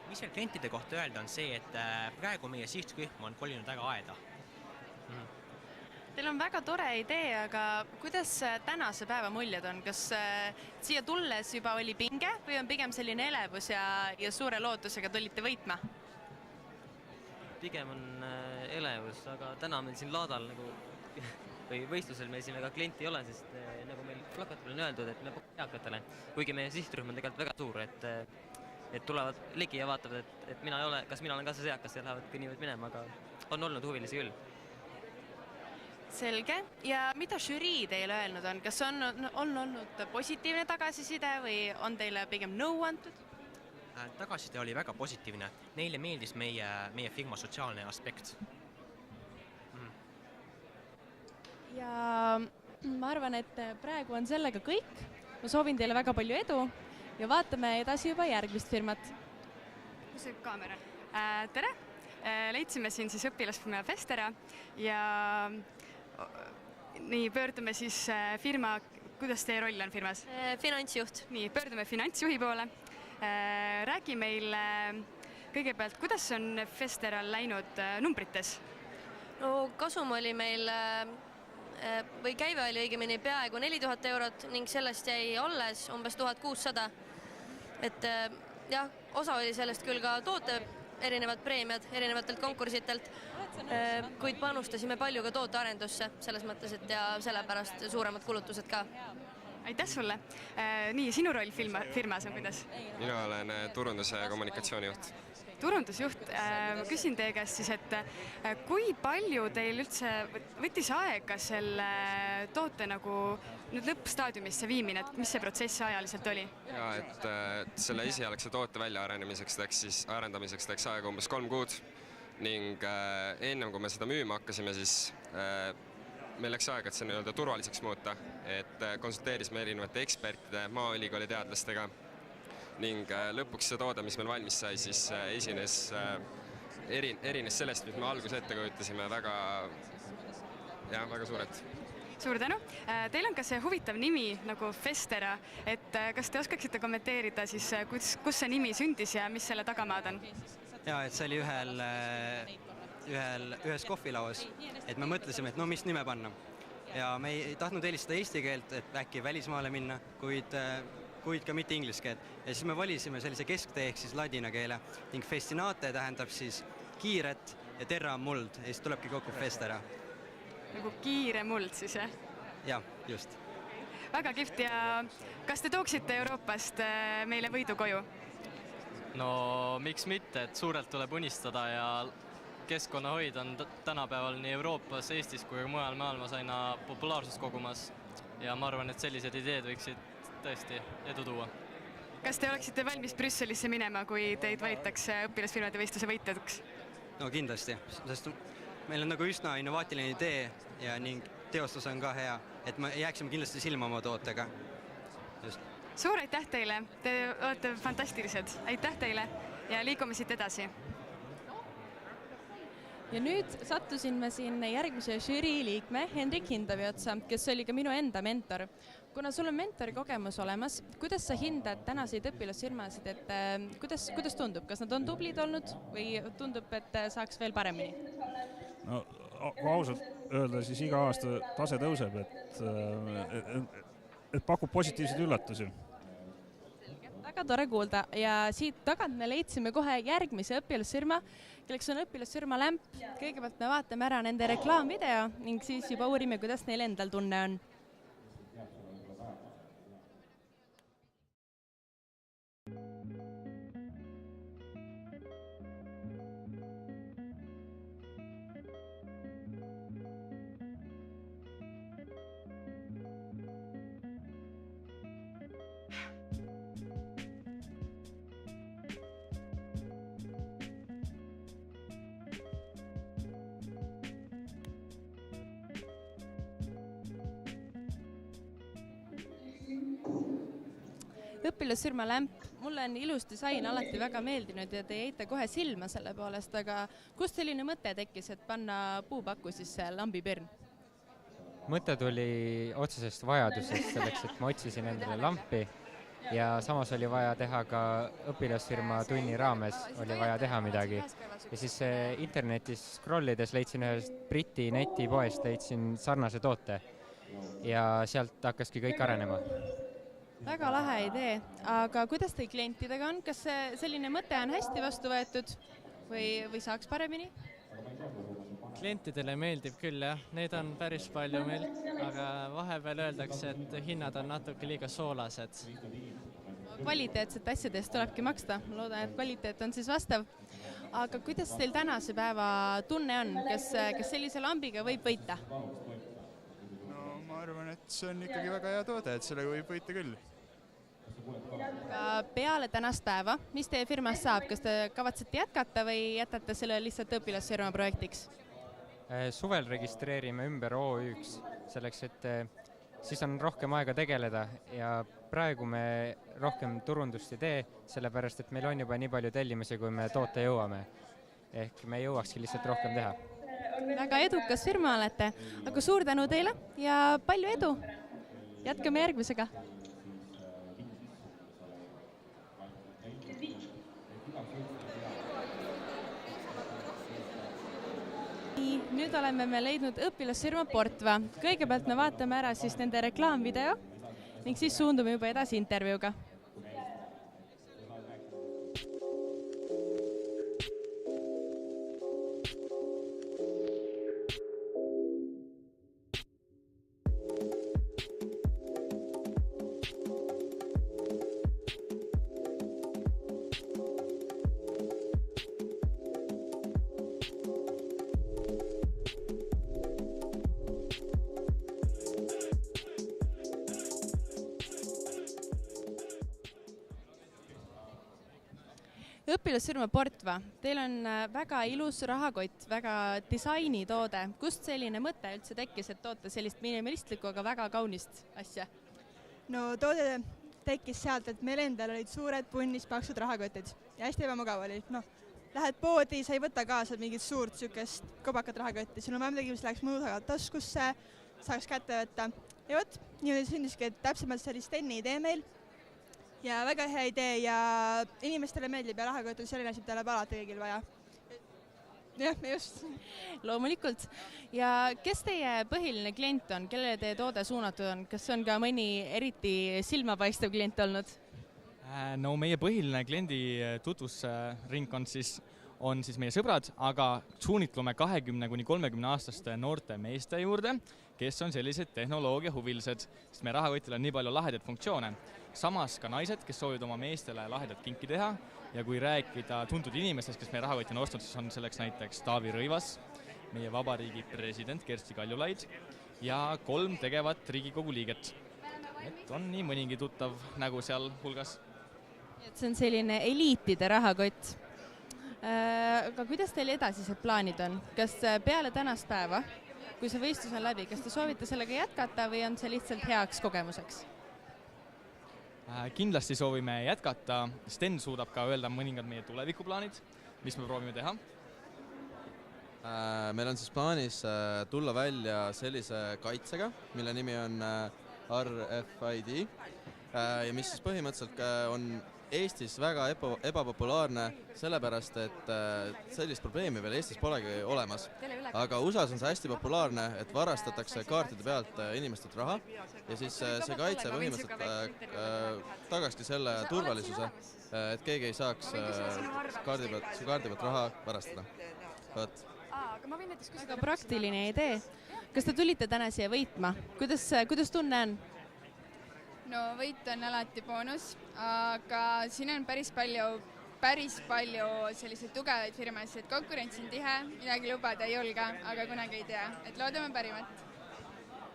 Mis veel klientide kohta öelda on see, et praegu meie sihtrühm on kolinud väga aeda. Teil on väga tore idee, aga kuidas tänase päeva muljed on? Kas siia tulles juba oli pinge või on pigem selline elevus ja suure lootusega tulite võitma? Pigem on elevus, aga täna meil siin laadal või võistlusel meil siin väga klienti ei ole, sest nagu meil plakatil on öeldud, et me pakume eakatele, kuigi meie sihtrühm on tegelikult väga suur, et et tulevad ligi ja vaatavad, et mina ei ole, kas mina olen ka see eakas ja lähevad kõnnivad minema, aga on olnud huvilisi küll. Selge. Ja mida žürii teile öelnud on? Kas on olnud positiivne tagasiside või on teile pigem nõu antud? Tagasiside oli väga positiivne. Neile meeldis meie firma sotsiaalne aspekt. Ja ma arvan, et praegu on sellega kõik. Ma soovin teile väga palju edu ja vaatame edasi juba järgmist firmat. Kus see kaamera? Tere! Leidsime siin siis õpilasfirma Festera ja nii pöördume siis firma, kuidas teie roll on firmas? Finantsjuht. Nii, pöördume finantsjuhi poole. Räägi meile kõigepealt, kuidas on Festeral läinud numbrites? No kasum oli meil või käive oli õigemini peaaegu 4000 eurot ning sellest jäi alles umbes 1600. Et jah, osa oli sellest küll ka toote erinevad preemiad erinevatelt konkursitelt, kuid panustasime palju ka tootearendusse selles mõttes, et ja sellepärast suuremad kulutused ka. Aitäh sulle! Nii, sinu roll firmas on kuidas? Mina olen turunduse ja kommunikatsioonijuht. Turundusjuht, ma küsin teie käest siis, et kui palju teil üldse võttis aega selle toote nagu nüüd lõppstaadiumisse viimine, et mis see protsess ajaliselt oli? Ja, et selle esialgse toote väljaarendamiseks läks aega umbes 3 kuud ning ennem kui me seda müüma hakkasime, siis meil läks aega, et see nii-öelda turvaliseks muuta, et konsulteerisime erinevate ekspertide, Maaülikooli teadlastega ning lõpuks see toode, mis meil valmis sai, siis erines sellest, mis me alguses ette kujutasime väga suurelt. Suur tänu! Teil on ka see huvitav nimi nagu Festera, et kas te oskaksite kommenteerida siis, kus see nimi sündis ja mis selle tagamaad on? Ja, et see oli ühes kohvilauas, et me mõtlesime, et no mis nime panna. Ja me ei tahtnud eelistada eesti keelt, et äkki välismaale minna, kuid ka mitte inglise keelt. Ja siis me valisime sellise kesktee ehk siis ladina keele ning festinate tähendab siis kiiret ja terra on muld ja siis tulebki kokku Festera. Nagu kiire muld siis, jah? Jah, just. Väga kihvt ja kas te tooksite Euroopast meile võidu koju? No miks mitte, et suurelt tuleb unistada ja keskkonnahoid on tänapäeval nii Euroopas, Eestis kui mujal maailmas aina populaarsust kogumas ja ma arvan, et sellised ideed võiksid tõesti edu tuua. Kas te oleksite valmis Brüsselisse minema, kui teid valitakse õpilasfirmade võistluse võitjadeks? No kindlasti, sest meil on nagu üsna innovaatiline idee ja ning teostus on ka hea, et me jääksime kindlasti silma oma tootega. Just. Suur aitäh teile, te olete fantastilised. Aitäh teile ja liigume siit edasi. Ja nüüd sattusin me siin järgmise žürii liikme Henrik Hindavi otsa, kes oli ka minu enda mentor. Kuna sul on mentori kogemus olemas, kuidas sa hindad tänaseid õpilasfirmasid, et kuidas tundub? Kas nad on tublid olnud või tundub, et saaks veel paremini? No, kui ausalt öelda, siis iga aasta tase tõuseb, et pakub positiivseid üllatusi. Väga tore kuulda ja siit tagant me leidsime kohe järgmise õpilasfirma, kelleks on õpilasfirma Lämp. Kõigepealt me vaatame ära nende reklaamvideo ning siis juba uurime, kuidas neil endal tunne on. Õpilasfirma Lämp, mulle on ilus disain alati väga meeldinud ja te jäite kohe silma selle poolest, aga kust selline mõte tekkis, et panna puupakku siis lambipirn? Mõte tuli otsesest vajadusest selleks, et ma otsisin endale lampi ja samas oli vaja teha ka õpilasfirma tunni raames, oli vaja teha midagi. Ja siis internetis scrollides leidsin ühest Briti netipoest, leidsin sarnase toote ja sealt hakkaski kõik arenema. Väga lahe idee, aga kuidas teil klientidega on? Kas selline mõte on hästi vastu võetud või saaks paremini? Klientidele meeldib küll, jah. Neid on päris palju meil, aga vahepeal öeldakse, et hinnad on natuke liiga soolased. kvaliteetsete asjadest tulebki maksta, ma loodan, et kvaliteet on siis vastav. Aga kuidas teil tänase päeva tunne on, kas sellise lambiga võib võita? No ma arvan, et see on ikkagi väga hea toode, et sellega võib võita küll. Aga peale tänast päeva, mis teie firmas saab? Kas te kavatsete jätkata või jätate selle lihtsalt õpilasfirma projektiks? Suvel registreerime ümber OÜ-ks, selleks, et siis on rohkem aega tegeleda ja praegu me rohkem turundust ei tee, sellepärast et meil on juba nii palju tellimusi, kui me toote jõuame. Ehk me jõuakski lihtsalt rohkem teha. Väga edukas firma olete, aga suur tänu teile ja palju edu! Jätkame järgmisega! Nüüd oleme me leidnud õpilasfirma Portva. Kõigepealt me vaatame ära siis nende reklaamvideo ning siis suundume juba edasi intervjuuga. Õpilasfirma Portva, teil on väga ilus rahakott, väga disainitoode. Kust selline mõte üldse tekkis, et toota sellist minimalistlikku, aga väga kaunist asja? No toode tekkis sealt, et meil endal olid suured punnis paksud rahakotid ja hästi ebamugav oli. Lähed poodi, sa ei võta kaasa mingit suurt sükest kobakat rahakotti, sul on vaja midagi, mis läheks mõnusaga taskusse, saaks kätte võtta. Ja võt, niimoodi sündiski, et täpsemalt see oli Steni idee meil. Ja väga hea idee ja inimestele meeldib ja rahakott on selline asi, mida läheb alati kõigil vaja. Jah, just. Loomulikult. Ja kes teie põhiline klient on? Kellele teie toode suunatud on? Kas on ka mõni eriti silmapaistev klient olnud? No meie põhiline kliendi tutvusringkond on siis meie sõbrad, aga suunitlume 20–30 aastaste noorte meeste juurde, kes on sellised tehnoloogiahuvilised, sest meie rahakotil on nii palju lahedaid funktsioone. Samas ka naised, kes soovivad oma meestele lahedat kinki teha ja kui rääkida tuntud inimestest, kes meie rahakoti on ostnud, siis on selleks näiteks Taavi Rõivas, meie vabariigi president Kersti Kaljulaid ja 3 tegevat Riigikogu liiget. Et on nii mõningi tuttav nägu seal hulgas. See on selline eliitide rahakott. Aga kuidas teil edasised plaanid on? Kas peale tänast päeva, kui see võistlus on läbi, kas te soovite sellega jätkata või on see lihtsalt heaks kogemuseks? Kindlasti soovime jätkata. Sten suudab ka öelda mõningad meie tulevikuplaanid, mis me proovime teha. Meil on siis plaanis tulla välja sellise kaitsega, mille nimi on RFID ja mis siis põhimõtteliselt on Eestis väga ebapopulaarne, sellepärast et sellist probleemi veel Eestis polegi olemas. Aga USA-s on see hästi populaarne, et varastatakse kaartide pealt inimestelt raha ja siis see kaitse põhimõtteliselt tagaski selle turvalisuse, et keegi ei saaks kaardi pealt raha varastada. Väga praktiline idee. Kas te tulite täna siia võitma? Kuidas tunne on? No võit on alati boonus, aga siin on päris palju selliseid tugevaid firmasid, konkurents on tihe, midagi lubada ei julga, aga kunagi ei tea, et loodame parimat.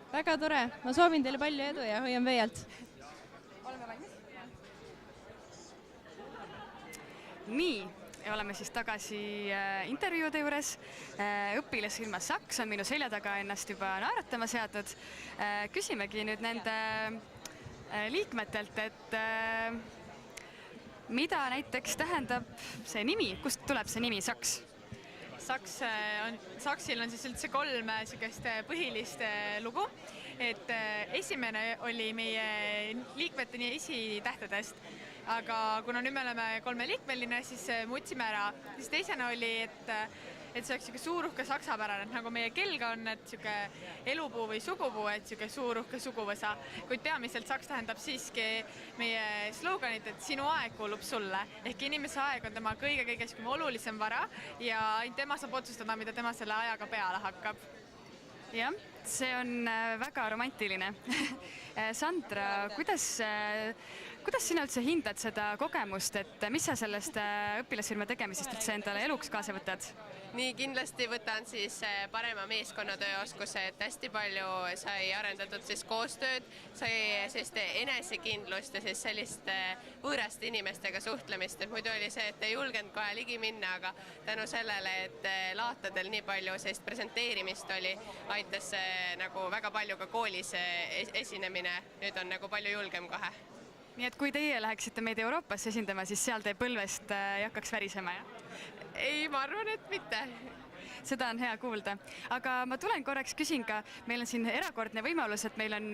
Väga tore, ma soovin teile palju edu ja hoian veealt. Oleme valmis. Nii, oleme siis tagasi intervjuude juures. Õpilasfirma Saks on minu selja taga ennast juba naeratama seadnud. Küsimegi nüüd nende liikmetelt, et mida näiteks tähendab see nimi, kust tuleb see nimi Saks? Saksil on siis üldse 3 põhilist lugu, et esimene oli meie liikmete esitähtedest, aga kuna nüüd me oleme 3-liikmeline, siis muutsime ära. Siis teisena oli, et see oleks suuruhke saksapärane, nagu meie kelga on, et elupuu või sugupuu, et suuruhke suguvõsa. Kuid peamiselt Saks tähendab siiski meie sloganit, et sinu aeg kuulub sulle. Ehk inimese aeg on tema kõige olulisem vara ja tema saab otsustada, mida tema selle ajaga peale hakkab. Jah, see on väga romantiline. Sandra, kuidas kuidas sina üldse hindad seda kogemust, et mis sa sellest õpilasfirma tegemisest üldse endale eluks kaasa võtad? Nii kindlasti võtan siis parema meeskonnatööoskuse, et hästi palju sai arendatud siis koostööd, sai sellist enesekindlust ja siis sellist võõraste inimestega suhtlemist, et muidu oli see, et ei julgenud kohe ligi minna, aga tänu sellele, et laatadel nii palju sellist presenteerimist oli, aitas nagu väga palju ka koolis esinemine, nüüd on nagu palju julgem kohe. Nii et kui teie läheksite meid Euroopasse esindama, siis seal teie põlvest ei hakkaks värisema, jah? Ei, ma arvan, et mitte. Seda on hea kuulda. Aga ma tulen korraks küsin ka, meil on siin erakordne võimalus, et meil on,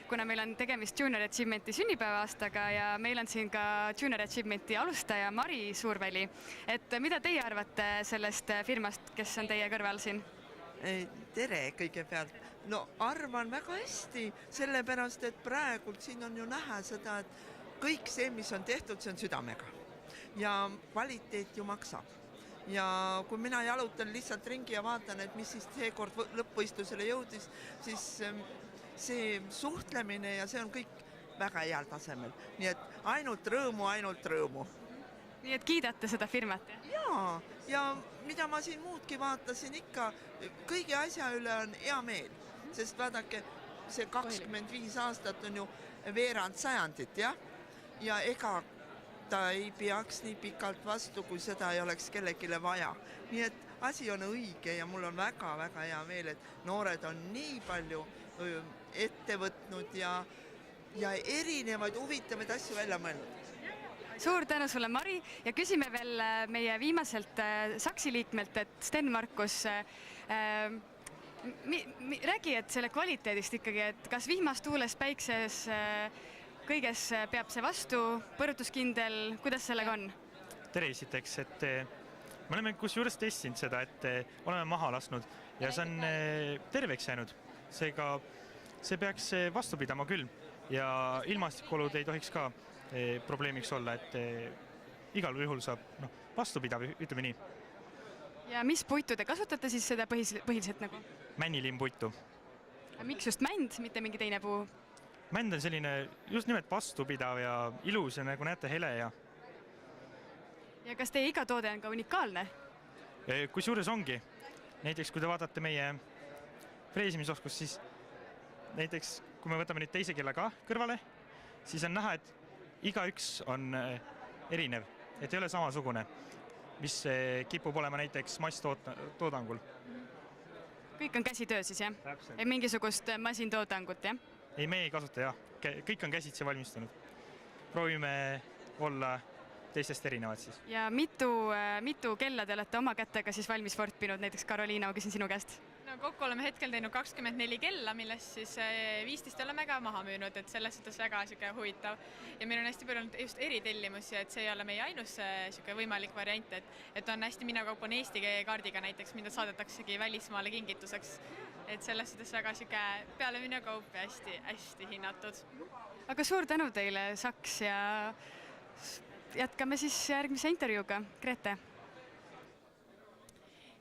kuna meil on tegemist Junior Achievementi sünnipäevaaastaga ja meil on siin ka Junior Achievementi alustaja Mari Suurväli. Et mida teie arvate sellest firmast, kes on teie kõrval siin? Tere kõigepealt. No arvan väga hästi, sellepärast, et praegult siin on ju näha seda, et kõik see, mis on tehtud, see on südamega. Ja kvaliteet ju maksab. Ja kui mina jalutan lihtsalt ringi ja vaatan, et mis siis seekord lõppvõistlusele jõudis, siis see suhtlemine ja see on kõik väga heal tasemel. Nii et ainult rõõmu. Nii et kiidate seda firmat? Jaa, ja mida ma siin muudki vaatasin ikka, kõigi asja üle on hea meel, sest vaadake, see 25 aastat on ju veerand sajandit, jah? Ja ega ta ei peaks nii pikalt vastu, kui seda ei oleks kellegile vaja. Nii et asi on õige ja mul on väga-väga hea meel, et noored on nii palju ette võtnud ja erinevaid huvitavaid asju välja mõelnud. Suur tänu sulle, Mari, ja küsime veel meie viimaselt Saksi liikmelt, et Sten Markus, räägi, et selle kvaliteedist ikkagi, et kas vihmas, tuules, päikses kõiges peab see vastu, põrutuskindel, kuidas sellega on? Tere esiteks, et me oleme kusjuures testinud seda, et oleme maha lasknud ja see on terveks jäänud. Seega see peaks vastu pidama küll ja ilmastikolud ei tohiks ka probleemiks olla, et igal juhul saab vastu pidada, ütleme nii. Ja mis puitu te kasutate siis seda põhiliselt nagu? Männilimpuitu. Miks just mänd, mitte mingi teine puu? Mänd on selline just nimelt vastupidav ja ilus ja nagu näete hele ja... Ja kas teie iga toode on ka unikaalne? Kusjuures ongi. Näiteks kui te vaatate meie freesimisoskust, siis näiteks kui me võtame nüüd teise kella ka kõrvale, siis on näha, et igaüks on erinev, et ei ole samasugune, mis kipub olema näiteks masstoodangul. Kõik on käsitöö siis, jah? Täpselt. Ei mingisugust masintoodangut, jah? Ei, me ei kasuta, jah. Kõik on käsitsi valmistunud. Proovime olla teistest erinevad siis. Ja mitu kella te olete oma kätega siis valmis vorpinud, näiteks Karoliina, ma küsin sinu käest? No kokku oleme hetkel teinud 24 kella, millest siis 15 oleme ka maha müünud, et selles suhtes väga huvitav. Ja meil on hästi palju just eritellimusi, et see ei ole meie ainus võimalik variant, et on hästi minakaup on Eesti kaardiga näiteks, mida saadetaksegi välismaale kingituseks. Et selles suhtes väga peale minakaup ja hästi hinnatud. Aga suur tänu teile, Saks, ja jätkame siis järgmise intervjuuga. Grete.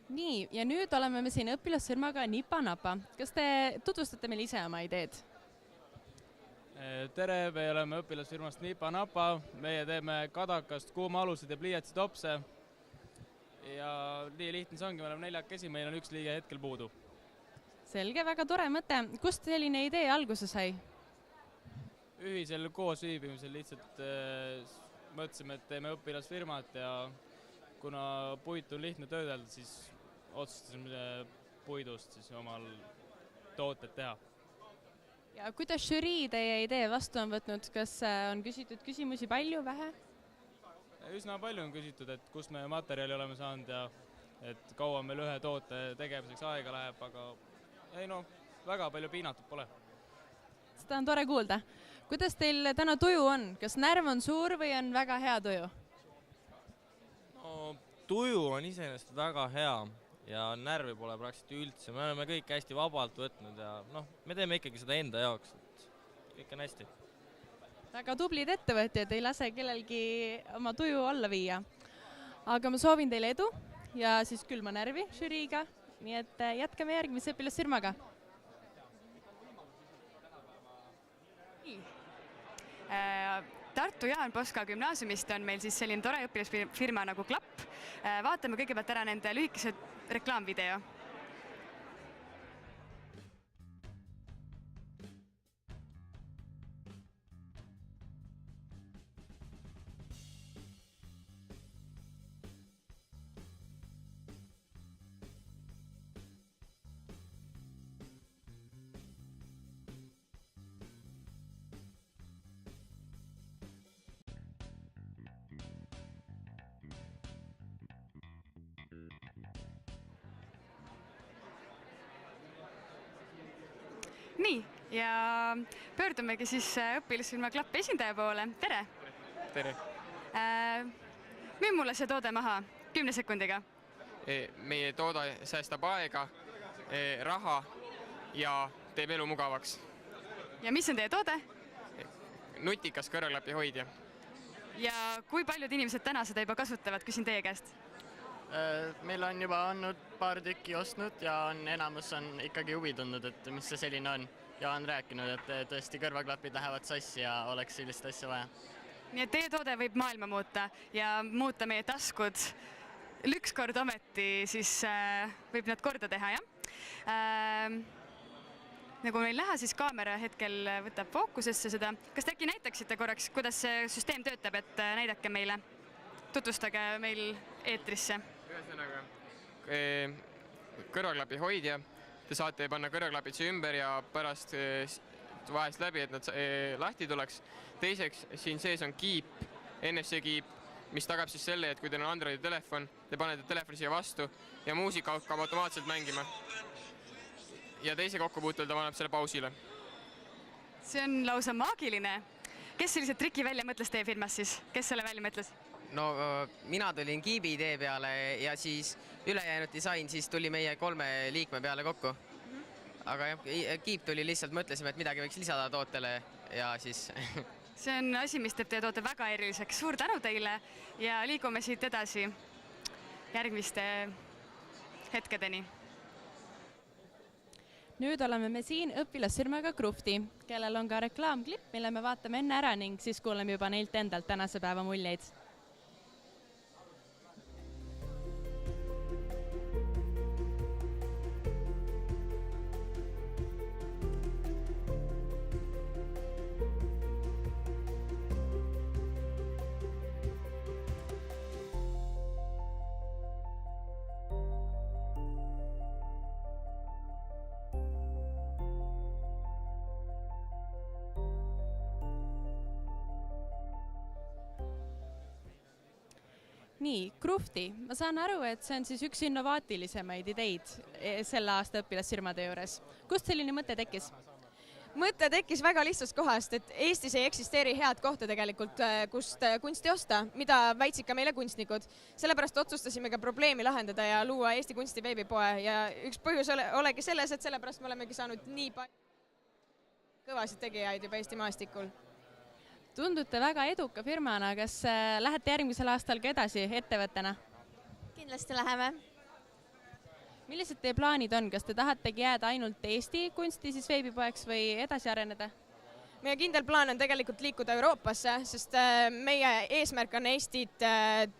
Nii, ja nüüd oleme me siin õpilasfirmaga Nipa Napa. Kas te tutvustate meil ise oma ideed? Tere, me oleme õpilasfirmast Nipa Napa. Meie teeme kadakast kuumaalusid ja pliiatsidopse. Ja nii lihtne see ongi, me oleme 4 meil on 1 liige hetkel puudu. Selge, väga tore mõte. Kust selline idee alguse sai? Ühisel koosviibimisel lihtsalt mõtlesime, et teeme õpilasfirmat ja kuna puit on lihtne töödelda, siis otsustasime puidust siis omal tooted teha. Ja kuidas žürii teie idee vastu on võtnud? Kas on küsitud küsimusi palju, vähe? Üsna palju on küsitud, et kust me materjali oleme saanud ja et kaua meil ühe toote tegemiseks aega läheb, aga ei väga palju piinatud pole. Seda on tore kuulda. Kuidas teil täna tuju on? Kas närv on suur või on väga hea tuju? Tuju on iseenesest väga hea ja närvi pole praktiliselt üldse. Me oleme kõik hästi vabalt võtnud ja me teeme ikkagi seda enda jaoks, et kõik on hästi. Väga tublid ettevõtjad, ei lase kellelgi oma tuju alla viia. Aga ma soovin teile edu ja siis külma närvi žüriiga, nii et jätkame järgmise õpilasfirmaga. Tartu Jaan Poska gümnaasiumist on meil siis selline tore õpilasfirma nagu Klapp. Vaatame kõigepealt ära nende lühikese reklaamvideo. Nii, ja pöördumegi siis õpilasfirma Klapp esindaja poole. Tere! Tere! Müü mulle see toode maha 10 sekundiga. Meie toode säästab aega, raha ja teeb elu mugavaks. Ja mis on teie toode? Nutikas kõrvaklapi hoidja. Ja kui paljud inimesed täna seda juba kasutavad, küsin teie käest? Meil on juba olnud paar tükki ostnud ja enamus on ikkagi huvi tundnud, et mis see selline on. Ja on rääkinud, et tõesti kõrvaklapid lähevad sassi ja oleks sellist asja vaja. Nii et teie toode võib maailma muuta ja muuta meie taskud. Ükskord ometi siis võib nad korda teha, jah? Nagu meil näha, siis kaamera hetkel võtab fookusesse seda. Kas te äkki näitaksite korraks, kuidas see süsteem töötab, et näidake meile? Tutvustage meil eetrisse. Ühesõnaga, kõrvaklapi hoidja. Te saate panna kõrvaklapid ümber ja pärast vahest läbi, et nad lahti tuleks. Teiseks, siin sees on kiip, NFC kiip, mis tagab siis selle, et kui teil on Androidi telefon, te panete telefoni siia vastu ja muusika hakkab automaatselt mängima. Ja teise kokkupuutel ta paneb selle pausile. See on lausa maagiline. Kes sellise triki välja mõtles teie firmas siis? Kes selle välja mõtles? No mina tulin kiibi idee peale ja siis ülejäänud disain siis tuli meie 3 liikme peale kokku. Aga jah, kiip tuli lihtsalt, mõtlesime, et midagi võiks lisada tootele ja siis... See on asi, mis teeb teie toote väga eriliseks. Suur tänu teile ja liigume siit edasi järgmiste hetkedeni. Nüüd oleme me siin õpilasfirmaga Krufti, kellel on ka reklaamklipp, mille me vaatame enne ära ning siis kuuleme juba neilt endalt tänase päeva muljeid. Nii, Krufti. Ma saan aru, et see on siis üks innovaatilisemaid ideid selle aasta õpilasfirmade juures. Kust selline mõte tekkis? Mõte tekkis väga lihtsast kohast, et Eestis ei eksisteeri head kohta tegelikult, kust kunsti osta, mida väitsid ka meile kunstnikud. Sellepärast otsustasime ka probleemi lahendada ja luua Eesti kunsti veebipoe ja üks põhjus olegi selles, et sellepärast me olemegi saanud nii kõvasid tegijaid juba Eesti maastikul. Tundute väga eduka firmana, kas lähete järgmisel aastal ka edasi ettevõttena? Kindlasti läheme. Millised teie plaanid on? Kas te tahategi jääda ainult Eesti kunsti siis veebipoeks või edasi areneda? Meie kindel plaan on tegelikult liikuda Euroopasse, sest meie eesmärk on Eestit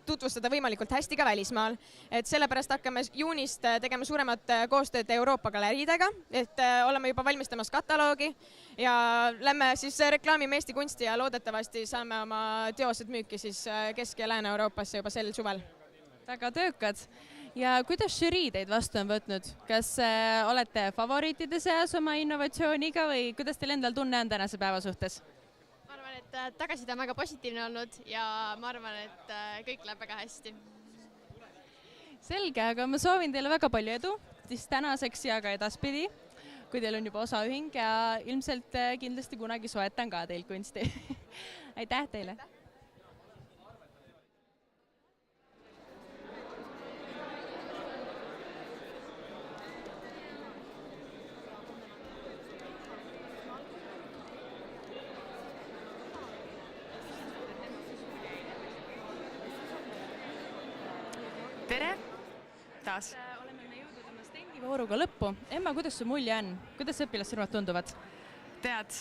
tutvustada võimalikult hästi ka välismaal. Et sellepärast hakkame juunist tegema suuremat koostööd Euroopa galeriidega, et oleme juba valmistamas kataloogi ja lähme siis reklaamime Eesti kunsti ja loodetavasti saame oma teosed müüki siis Kesk- ja Lääne-Euroopasse juba sel suvel. Väga töökad. Ja kuidas žürii teid vastu on võtnud? Kas olete favoriitide seas oma innovatsiooniga või kuidas teil endal tunne on tänase päeva suhtes? Ma arvan, et tagasiside on väga positiivne olnud ja ma arvan, et kõik läheb väga hästi. Selge, aga ma soovin teile väga palju edu, siis tänaseks ja ka edaspidi, kui teil on juba osaühing ja ilmselt kindlasti kunagi soetan ka teil kunsti. Aitäh teile! Tere taas! Oleme me jõudnud oma stendivooruga lõppu. Emma, kuidas su mulje on? Kuidas õpilasfirmad tunduvad? Tead,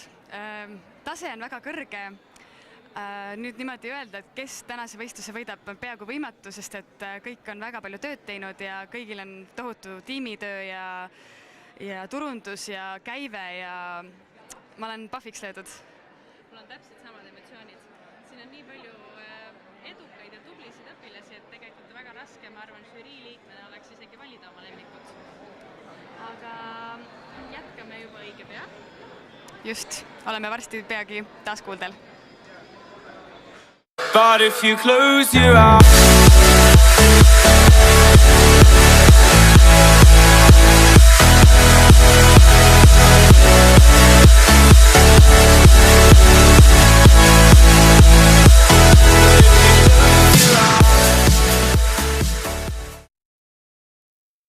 tase on väga kõrge, Nüüd niimoodi öelda, et kes tänase võistluse võidab, on peaaegu võimatu, sest et kõik on väga palju tööd teinud ja kõigil on tohutu tiimitöö ja turundus ja käive ja ma olen pahviks löödud. Mul on täpselt samad emotsioonid. Siin on nii palju edukaid ja tublisid õpilasi, et tegelikult on väga raske, ma arvan, žürii liikmena oleks isegi valida oma lemmikud. Aga jätkame juba õige pea. Just, oleme varsti peagi taas kuuldel. But if you close your eyes